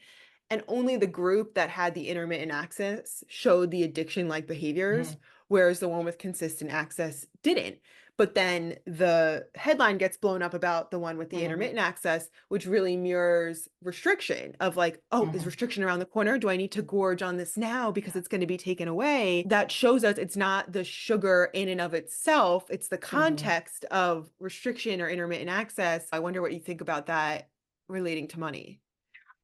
And only the group that had the intermittent access showed the addiction-like behaviors, mhm, whereas the one with consistent access didn't. But then the headline gets blown up about the one with the mhm, intermittent access, which really mirrors restriction of like, oh, is mhm. restriction around the corner? Do I need to gorge on this now because Yeah, it's going to be taken away? That shows us it's not the sugar in and of itself, it's the mhm. context of restriction or intermittent access. I wonder what you think about that relating to money.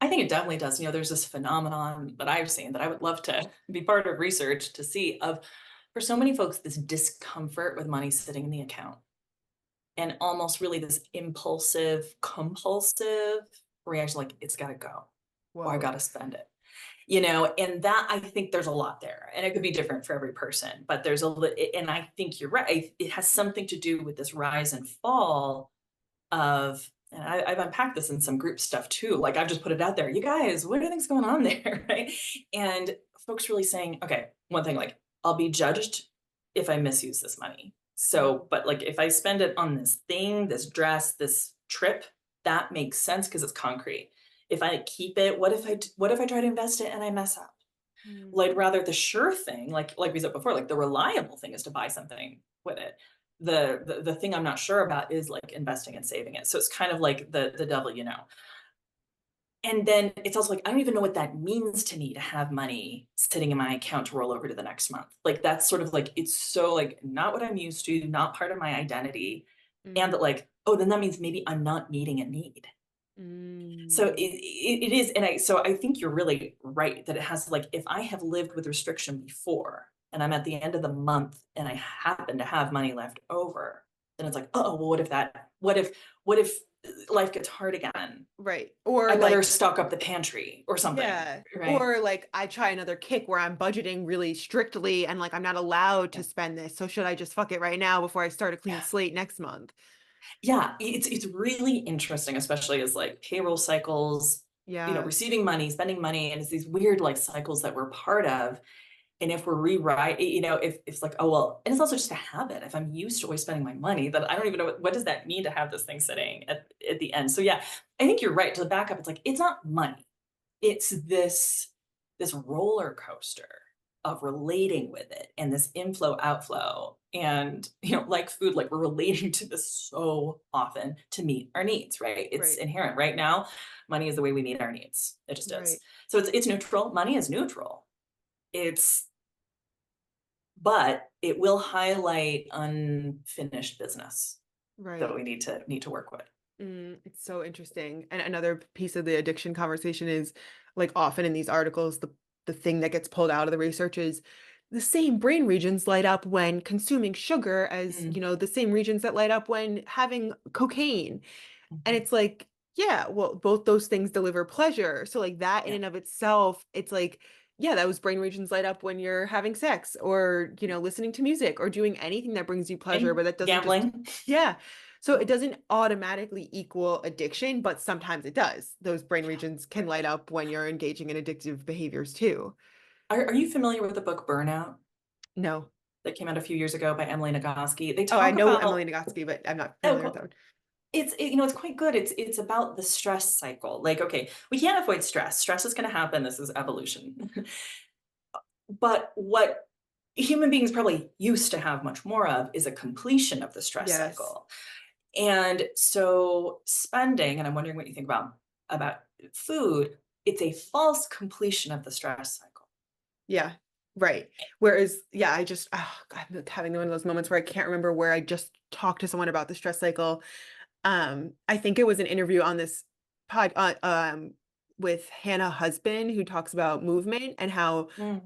I think it definitely does. There's this phenomenon that I've seen that I would love to be part of research to see of for so many folks, this discomfort with money sitting in the account and almost really this impulsive, compulsive reaction like it's got to go or I got Whoa. to spend it. And that I think there's a lot there and it could be different for every person, but and I think you're right. It has something to do with this rise and fall of and I've unpacked this in some group stuff too. Like I've just put it out there. You guys, what are things going on there? Right. And folks really saying, okay, one thing, like I'll be judged if I misuse this money. Mm, But like if I spend it on this thing, this dress, this trip, that makes sense because it's concrete. If I keep it, what if I try to invest it and I mess up? mm, Like rather the sure thing, like we said before, like the reliable thing is to buy something with it. The thing I'm not sure about is like investing and saving it. So it's kind of like the devil. And then it's also like I don't even know what that means to me to have money sitting in my account to roll over to the next month. Like that's sort of like it's so like not what I'm used to, not part of my identity. And mm, that like, oh, then that means maybe I'm not meeting a need. So mm. it is, and I think you're really right that it has like if I have lived with restriction before and I'm at the end of the month and I happen to have money left over, then it's like, oh, well, what if life gets hard again? Right. Or I better like, stock up the pantry or something, yeah. right? Or like I try another kick where I'm budgeting really strictly and like I'm not allowed to Yeah, spend this. So should I just fuck it right now before I start a clean yeah, slate next month? yeah. It's really interesting, especially as like payroll cycles, Yeah. receiving money, spending money, and it's these weird like cycles that we're part of. And if we're rewrite, if it's like, oh well, and it's also just a habit. If I'm used to always spending my money, that I don't even know what does that mean to have this thing sitting at the end. So yeah, I think you're right. To the back up, it's like it's not money. It's this roller coaster of relating with it and this inflow outflow. And like food, like we're relating to this so often to meet our needs, right? It's Right. inherent. Right now, money is the way we meet our needs. It just is. Right. So it's neutral. Money is neutral. It's but it will highlight unfinished business that Right. we need to work with. It's so interesting. And another piece of the addiction conversation is like often in these articles, the thing that gets pulled out of the research is the same brain regions light up when consuming sugar as, Mm, the same regions that light up when having cocaine. And mhm. it's like, yeah, well, both those things deliver pleasure. So like that in Yeah. and of itself, it's like, yeah, those brain regions light up when you're having sex or, listening to music or doing anything that brings you pleasure, And but that doesn't just, gambling. yeah. So it doesn't automatically equal addiction, but sometimes it does. Those brain regions can light up when you're engaging in addictive behaviors too. Are you familiar with the book Burnout No. that came out a few years ago by Emily Nagoski? They Oh, I talk know Emily about Nagoski, but I'm not oh, familiar with that cool. one. It's quite good. It's about the stress cycle. Like, okay, we can't avoid stress. Stress is going to happen. This is evolution. But what human beings probably used to have much more of is a completion of the stress Yes. cycle. And so spending, and I'm wondering what you think about food, it's a false completion of the stress cycle. Yeah, right. Whereas, yeah, I'm having one of those moments where I can't remember where I just talked to someone about the stress cycle. I think it was an interview on this pod with Hannah Husband, who talks about movement and how Mm,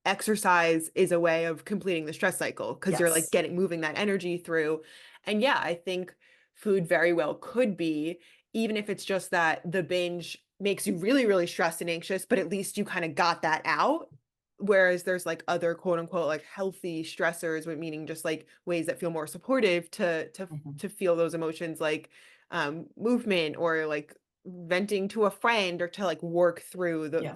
exercise is a way of completing the stress cycle because you're like yes. moving that energy through. And yeah, I think food very well could be, even if it's just that the binge makes you really, really stressed and anxious, but at least you kind of got that out. Whereas there's like other quote unquote like healthy stressors, with meaning just like ways that feel more supportive Mhm. to feel those emotions, like movement or like venting to a friend or to like work through Yeah.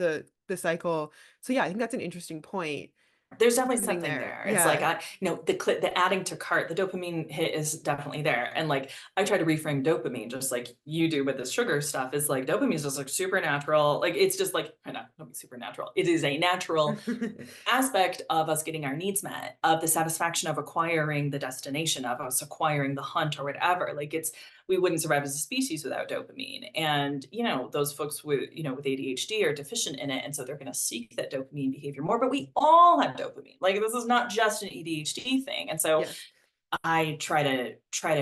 the cycle. So yeah, I think that's an interesting point. There's definitely Something something there. there. It's like, Yeah. the adding to cart, the dopamine hit is definitely there. And like, I try to reframe dopamine just like you do with this sugar stuff. Is like dopamine is just like supernatural. Like it's just like, not supernatural. It is a natural aspect of us getting our needs met, of the satisfaction of acquiring the destination, of us acquiring the hunt or whatever. Like it's, we wouldn't survive as a species without dopamine. And, those folks with ADHD are deficient in it. And so they're going to seek that dopamine behavior more. But we all have dopamine. Like this is not just an ADHD thing. And so Yes. I try to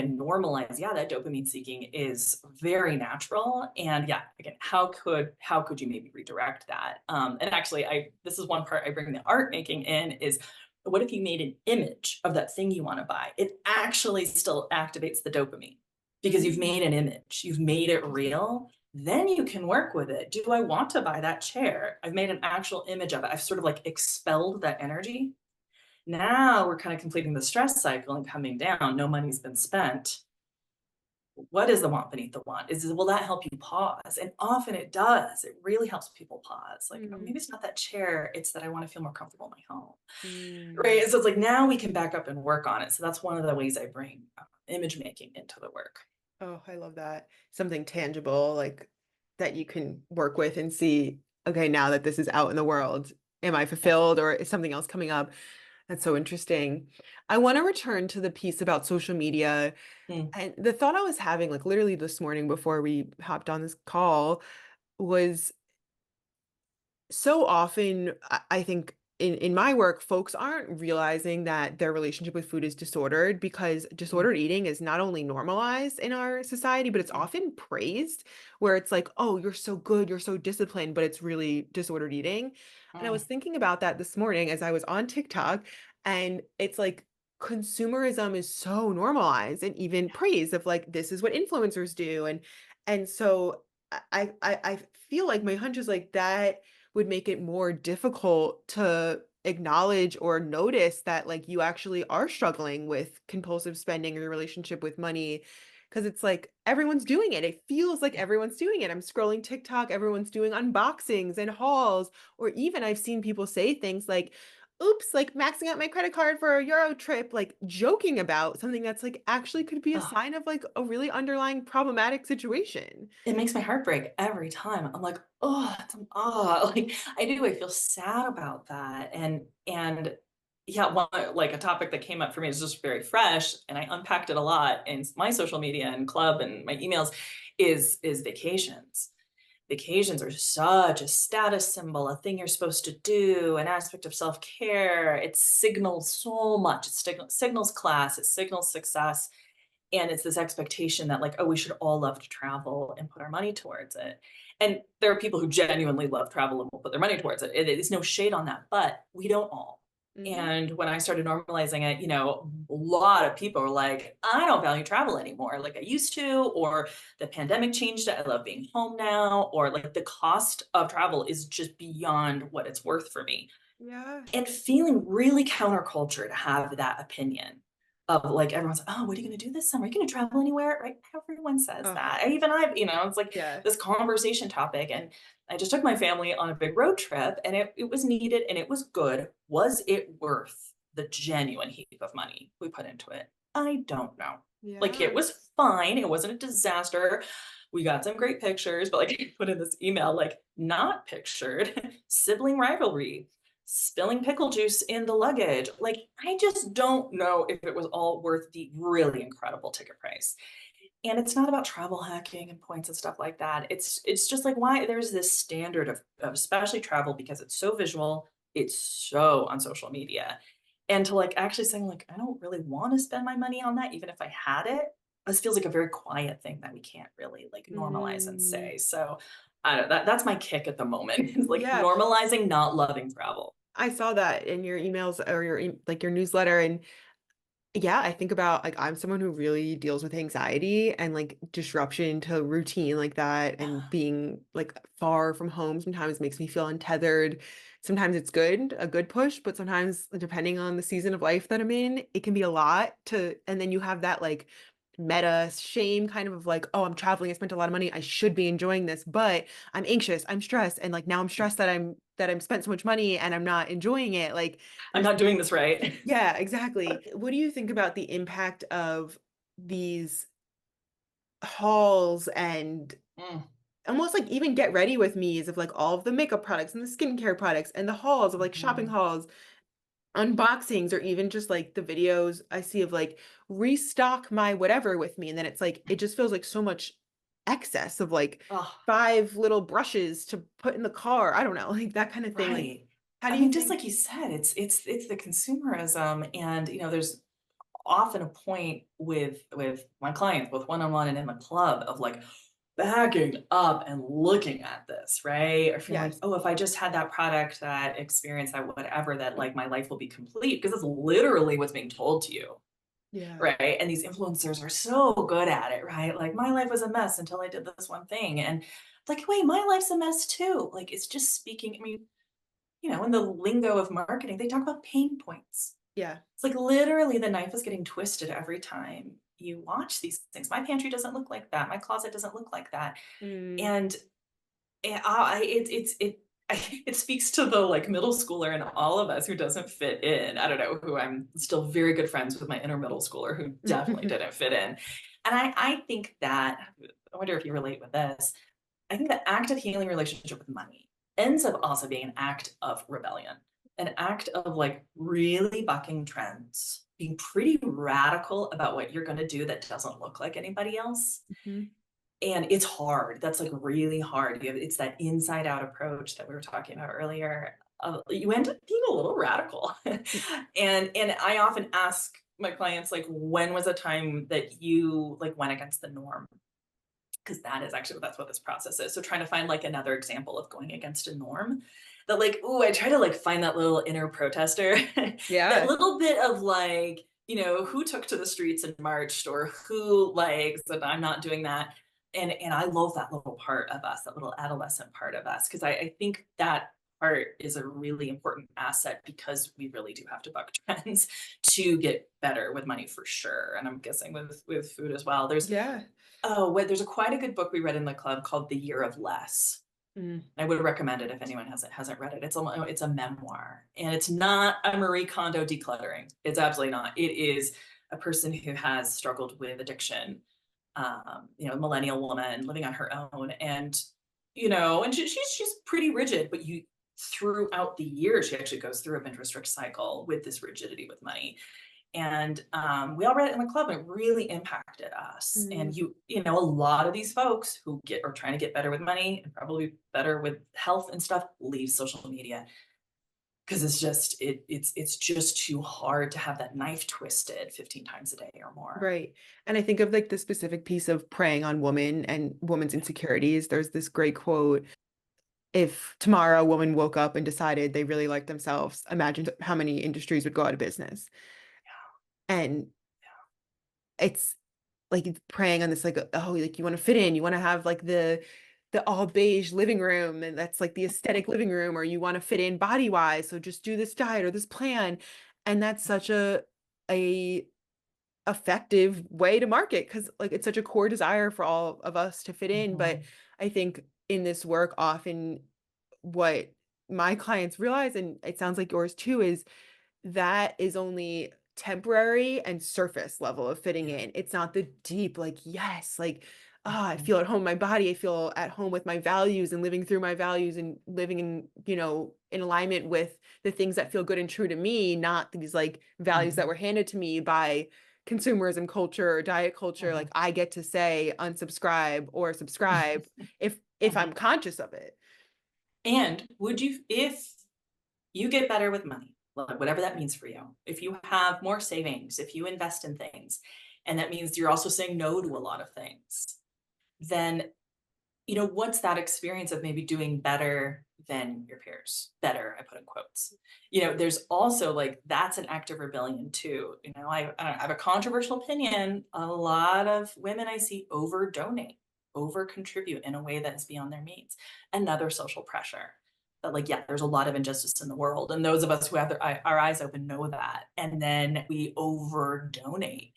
normalize, yeah, that dopamine seeking is very natural. And yeah, again, how could you maybe redirect that? And actually, I this is one part I bring the art making in is, what if you made an image of that thing you want to buy? It actually still activates the dopamine because you've Mm, made an image, you've made it real. Then you can work with it. Do I want to buy that chair? I've made an actual image of it. I've sort of like expelled that energy. Now we're kind of completing the stress cycle and coming down. No money's been spent. What is the want beneath the want? Will that help you pause? And often it does. It really helps people pause. Like, oh, mm, maybe it's not that chair, it's that I want to feel more comfortable in my home. mm. Right. So it's like now we can back up and work on it. So that's one of the ways I bring image making into the work. Oh, I love that. Something tangible, like that you can work with and see, okay, now that this is out in the world, am I Yeah. fulfilled or is something else coming up? That's so interesting. I want to return to the piece about social media. Mm, And the thought I was having, like literally this morning before we hopped on this call, was so often I think in my work, folks aren't realizing that their relationship with food is disordered, because mm, disordered eating is not only normalized in our society, but it's mm, often praised, where it's like, oh, you're so good, you're so disciplined, but it's really disordered eating. And I was mm. thinking about that this morning as I was on TikTok, and it's like consumerism is so normalized and even praised, of like this is what influencers do. And so I feel like my hunch is like that would make it more difficult to acknowledge or notice that like you actually are struggling with compulsive spending or your relationship with money, because it's like everyone's doing it. It feels like Yeah. everyone's doing it. I'm scrolling TikTok, everyone's doing unboxings and hauls, or even I've seen people say things like, oops, like maxing out my credit card for a Euro trip, like joking about something that's like actually could be a Oh, sign of like a really underlying problematic situation. it makes my heart break every time. I'm like, "Oh, like, I do, I feel sad about that, and yeah, one like, a topic that came up for me is just very fresh, and I unpacked it a lot in my social media and club and my emails, is vacations. Vacations are such a status symbol, a thing you're supposed to do, an aspect of self-care. It signals so much. It signals class, it signals success, and it's this expectation that like, oh, we should all love to travel and put our money towards it. And there are people who genuinely love travel and will put their money towards it. It's no shade on that, but we don't all. Hmm. And when I started normalizing it, a lot of people were like, I don't value travel anymore like I used to, or the pandemic changed it. I love being home now, or like the cost of travel is just beyond what it's worth for me, Yeah. and feeling really counterculture to have that opinion of like everyone's like, oh, what are you going to do this summer? Are you going to travel anywhere? Right? Everyone says Oh, that. Even I've, it's like yeah. this conversation topic. And I just took my family on a big road trip, and it was needed and it was good. Was it worth the genuine heap of money we put into it? I don't know. Like it Yeah. was fine. It wasn't a disaster. We got some great pictures, but like I put in this email, like not pictured sibling rivalry, spilling pickle juice in the luggage. Like, I just don't know if it was all worth the really incredible ticket price. And it's not about travel hacking and points and stuff like that. It's just like why there's this standard of especially travel because it's so visual, it's so on social media. And to like actually saying like I don't really want to spend my money on that even if I had it. This feels like a very quiet thing that we can't really like normalize and Mm. say. So I don't know, that's my kick at the moment is like Yeah, normalizing not loving travel. I saw that in your emails or like your newsletter, and Yeah, I think about like I'm someone who really deals with anxiety and like disruption to routine like that and being like far from home sometimes makes me feel untethered. Sometimes it's good, a good push, but sometimes depending on the season of life that I'm in, it can be a lot to and then you have that like meta shame kind of like, oh, I'm traveling, I spent a lot of money, I should be enjoying this, but I'm anxious, I'm stressed, and like now I'm stressed that I'm spent so much money and I'm not enjoying it. Like I'm there's not doing this right. yeah, exactly. What do you think about the impact of these hauls and Mm, almost like even get ready with me's of like all of the makeup products and the skincare products and the hauls of like shopping mhm. hauls, unboxings, or even just like the videos I see of like restock my whatever with me. And then it's like it just feels like so much excess of like Oh, five little brushes to put in the car. I don't know, like that kind of thing. Like, right. how do I you mean, just think? like you said, it's the consumerism, and there's often a point with my clients, both one-on-one and in the club, of like backing up and looking at this, right? Or feeling like, Yes. oh, if I just had that product, that experience, that whatever, that like my life will be complete, because it's literally what's being told to you, Yeah. right? And these influencers are so good at it, right? Like, my life was a mess until I did this one thing. And like, wait, my life's a mess too. Like, it's just speaking. I mean, in the lingo of marketing, they talk about pain points. Yeah. It's like literally the knife is getting twisted every time you watch these things. My pantry doesn't look like that. My closet doesn't look like that. Mm. And it speaks to the like middle schooler in all of us who doesn't fit in. I don't know, who I'm still very good friends with, my inner middle schooler who definitely didn't fit in. And I think that, I wonder if you relate with this. I think the act of healing relationship with money ends up also being an act of rebellion, an act of like really bucking trends, being pretty radical about what you're going to do that doesn't look like anybody else. Mhm. And it's hard. That's like really hard. It's that inside out approach that we were talking about earlier. You end up being a little radical. And I often ask my clients, like, when was a time that you like went against the norm? Because that's what this process is. So trying to find like another example of going against a norm, that like, ooh, I try to like find that little inner protester, that Yeah. little bit of like, who took to the streets and marched, or who like said, I'm not doing that. And I love that little part of us, that little adolescent part of us, because I think that part is a really important asset, because we really do have to buck trends to get better with money for sure. And I'm guessing with food as well. Yeah. There's quite a good book we read in the club called The Year of Less. Mm. I would recommend it if anyone hasn't read it. It's a memoir, and it's not a Marie Kondo decluttering. It's absolutely not. It is a person who has struggled with addiction, a millennial woman living on her own, and and she's pretty rigid, but you throughout the year she actually goes through a binge restrict cycle with this rigidity with money. And we all read it in the club, and it really impacted us. And Mm. a lot of these folks who are trying to get better with money and probably better with health and stuff, leave social media, because it's just too hard to have that knife twisted 15 times a day or more. Right. And I think of like the specific piece of preying on women and women's insecurities. There's this great quote. If tomorrow a woman woke up and decided they really liked themselves, imagine how many industries would go out of business. And it's like it's preying on this like oh like you want to fit in, you want to have like the all beige living room and that's like the aesthetic living room, or you want to fit in body wise, so just do this diet or this plan. And that's such a effective way to market because like it's such a core desire for all of us to fit in. But Mhm, I think in this work often what my clients realize, and it sounds like yours too, is that is only temporary and surface level of fitting yeah, in. It's not the deep, like, yes, like, ah, I mhm, feel at home in my body. I feel at home with my values and living through my values and living in, in alignment with the things that feel good and true to me, not these like values that mhm, were handed to me by consumerism culture or diet culture. Like mhm, I get to say unsubscribe or subscribe if I'm mhm. conscious of it. And would you, if you get better with money, whatever that means for you, if you have more savings, if you invest in things, and that means you're also saying no to a lot of things, then what's that experience of maybe doing better than your peers? Better, I put in quotes. There's also like that's an act of rebellion too. I have a controversial opinion. A lot of women I see over donate, over contribute in a way that is beyond their means. Another social pressure. But like, yeah, there's a lot of injustice in the world. And those of us who have our eyes open know that. And then we over donate.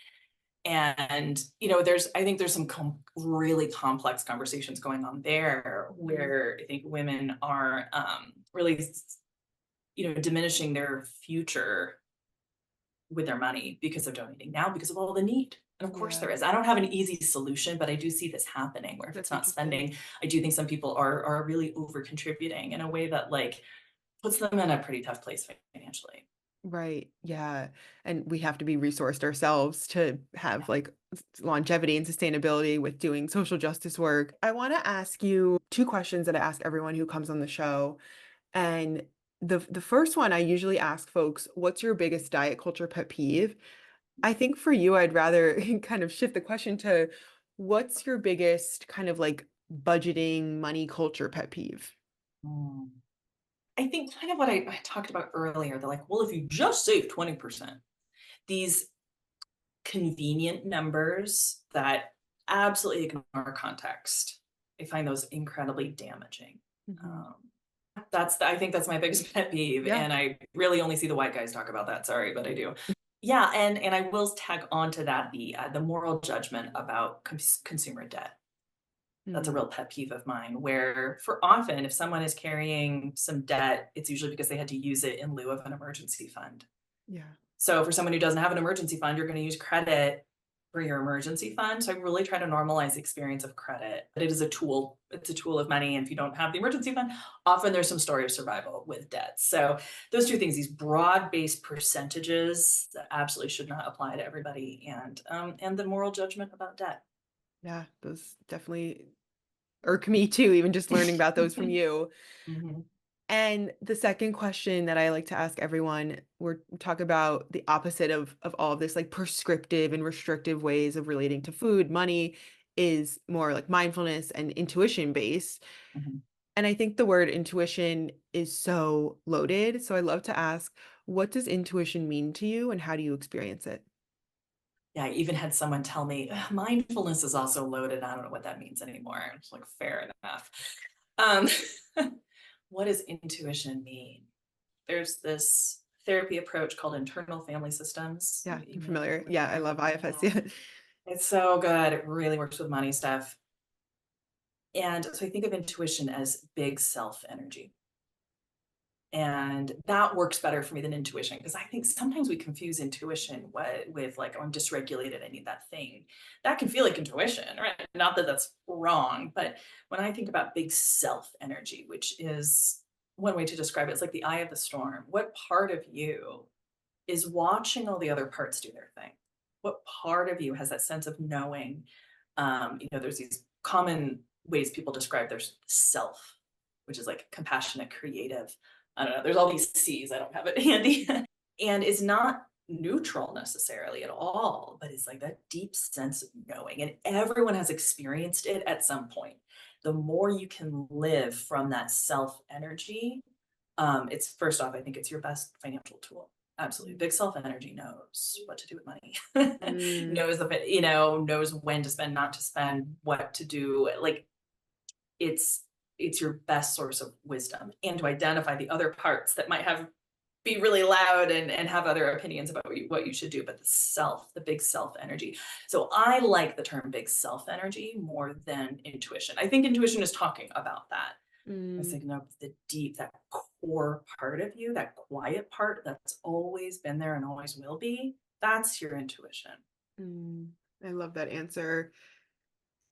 And, I think there's some really complex conversations going on there Mhm. where I think women are really, diminishing their future with their money because of donating now because of all the need. And of course there Yeah, is. I don't have an easy solution, but I do see this happening where if it's that's not interesting. spending, I do think some people are really over contributing in a way that like puts them in a pretty tough place financially. Right. Yeah. And we have to be resourced ourselves to have Yeah. like longevity and sustainability with doing social justice work. I want to ask you two questions that I ask everyone who comes on the show. And the first one I usually ask folks, what's your biggest diet culture pet peeve? I think for you, I'd rather kind of shift the question to what's your biggest kind of like budgeting money culture pet peeve? Mm. I think kind of what I talked about earlier, they're like, well, if you just save 20%, these convenient numbers that absolutely ignore context. I find those incredibly damaging. Mhm. Um, I think that's my biggest pet peeve, Yeah. and I really only see the white guys talk about that. Sorry, but I do. Yeah, and I will tag on to that the moral judgment about consumer debt. That's a Mm, real pet peeve of mine. Where for often, if someone is carrying some debt, it's usually because they had to use it in lieu of an emergency fund. yeah. So for someone who doesn't have an emergency fund, you're going to use credit for your emergency fund. So I really try to normalize the experience of credit. But it is a tool. It's a tool of money. And if you don't have the emergency fund, often there's some story of survival with debt. So those two things, these broad-based percentages that absolutely should not apply to everybody, and the moral judgment about debt. Yeah. Those definitely irk me too, even just learning about those from you. Mhm. And the second question that I like to ask everyone, we talk about the opposite of all of this, like prescriptive and restrictive ways of relating to food, money is more like mindfulness and intuition based. Mhm. And I think the word intuition is so loaded. So I love to ask, what does intuition mean to you and how do you experience it? Yeah, I even had someone tell me, "Ugh, mindfulness is also loaded." I don't know what that means anymore. It's like, fair enough. Um, what does intuition mean? There's this therapy approach called internal family systems. Yeah, You I'm may have familiar. heard Yeah, I of love it. IFS. Yeah. Yeah. It's so good. It really works with money stuff. And so I think of intuition as big self energy. And that works better for me than intuition because I think sometimes we confuse intuition with like, oh, I'm dysregulated. I need that thing. That can feel like intuition, right? Not that that's wrong, but when I think about big self energy, which is one way to describe it, it's like the eye of the storm. What part of you is watching all the other parts do their thing? What part of you has that sense of knowing? There's these common ways people describe their self, which is like compassionate, creative. I don't know. There's all these C's. I don't have it handy, and it's not neutral necessarily at all, but it's like that deep sense of knowing, and everyone has experienced it at some point. The more you can live from that self energy, it's first off, I think it's your best financial tool. Absolutely. Big self energy knows what to do with money. Mm, Knows knows when to spend, not to spend, what to do. Like it's it's your best source of wisdom and to identify the other parts that might have be really loud and have other opinions about what you should do, but the big self energy. So I like the term big self energy more than intuition. I think intuition is talking about that. It's mm, like, no, the deep, that core part of you, that quiet part that's always been there and always will be, that's your intuition. mm. I love that answer.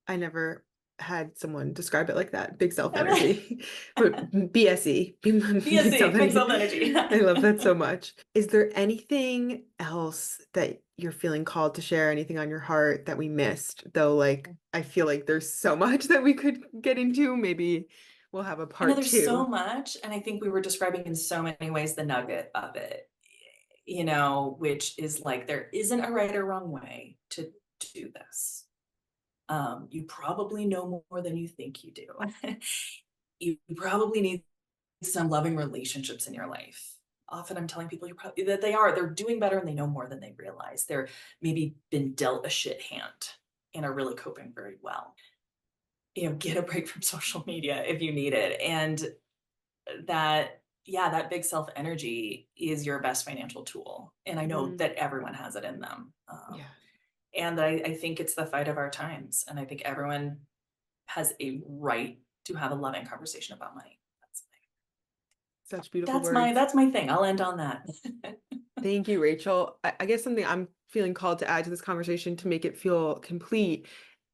I never had someone describe it like that. Big self I'm like, energy, but BSE, big self BSC, big self energy. energy. I love that so much. Is there anything else that you're feeling called to share? Anything on your heart that we missed? Though, like, I feel like there's so much that we could get into. Maybe we'll have a I know part there's so two. much, and I think we were describing in so many ways the nugget of it, which is like there isn't a right or wrong way to do this. You probably know more than you think you do. You probably need some loving relationships in your life. Often I'm telling people that they're doing better and they know more than they realize. They're maybe been dealt a shit hand and are really coping very well. Get a break from social media if you need it. And that big self energy is your best financial tool. And I know Mhm. that everyone has it in them. Yeah. And I think it's the fight of our times. And I think everyone has a right to have a loving conversation about money. Such beautiful words. That's my thing. I'll end on that. Thank you, Rachel. I guess something I'm feeling called to add to this conversation to make it feel complete.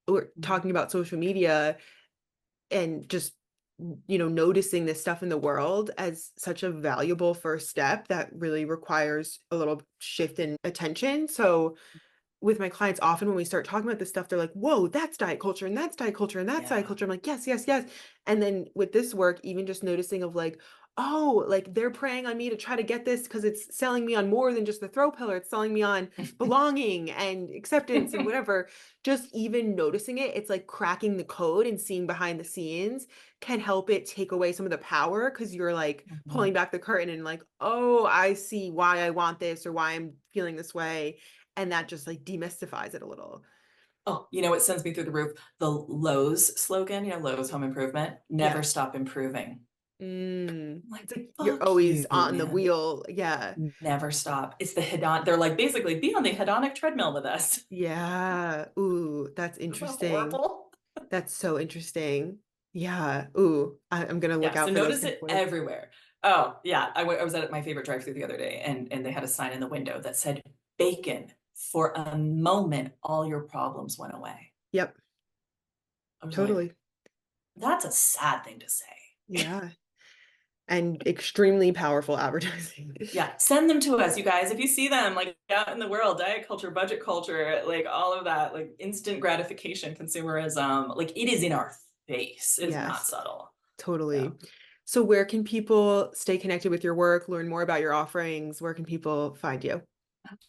We're Mhm. talking about social media and just, noticing this stuff in the world as such a valuable first step that really requires a little shift in attention. So, with my clients, often when we start talking about this stuff, they're like, whoa, that's diet culture and that's diet culture and that's diet Yeah. culture. I'm like, yes, yes, yes. And then with this work, even just noticing of like, oh, like they're preying on me to try to get this because it's selling me on more than just the throw pillar. It's selling me on belonging and acceptance and whatever. Just even noticing it, it's like cracking the code and seeing behind the scenes can help it take away some of the power because you're like Mhm. pulling back the curtain and like, oh, I see why I want this or why I'm feeling this way, and that just like demystifies it a little. Oh, you know what sends me through the roof? The Lowe's slogan, Lowe's Home Improvement, never Yeah. stop improving. Mm. I'm like, It's like you're fuck always you, on the man. wheel. Yeah. Never stop. It's the hedon. They're like, basically, be on the hedonic treadmill with us. Yeah. Ooh, that's Is that interesting. horrible? That's so interesting. Yeah. Ooh, I'm gonna look Yeah, so out for those notice kinds of it words. everywhere. Oh, yeah, I was at my favorite drive-through the other day, and they had a sign in the window that said, "Bacon. For a moment, all your problems went away." Yep. I was like, Totally. "That's a sad thing to say." Yeah. And extremely powerful advertising. Yeah, send them to us, you guys. If you see them, like, out in the world, diet culture, budget culture, like, all of that, like, instant gratification, consumerism, like, it is in our face. It is not Yes, subtle. Yeah. totally. So where can people stay connected with your work, learn more about your offerings? Where can people find you?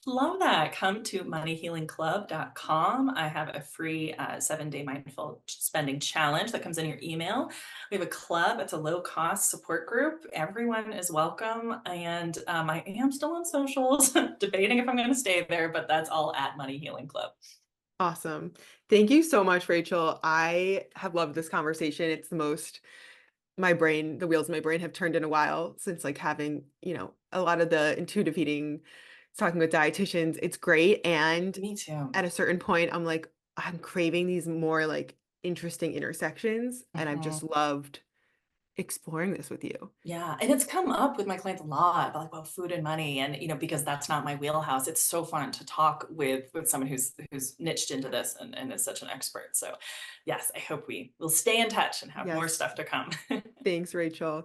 Love that. Come to moneyhealingclub.com. I have a free 7-day mindful spending challenge that comes in your email. We have a club, it's a low cost support group. Everyone is welcome. And I am still on socials, debating if I'm going to stay there, but that's all at Money Healing Club. Awesome. Thank you so much, Rachel. I have loved this conversation. It's the most the wheels of my brain have turned in a while since like having, a lot of the intuitive eating, talking with dietitians. It's great. And Me too. at a certain point, I'm like, I'm craving these more like interesting intersections. And I've just Mhm. loved exploring this with you. Yeah, and it's come up with my clients a lot, like, well, food and money, and because that's not my wheelhouse. It's so fun to talk with someone who's niched into this and is such an expert. So, yes, I hope we will stay in touch and have more Yes. stuff to come. Thanks, Rachel.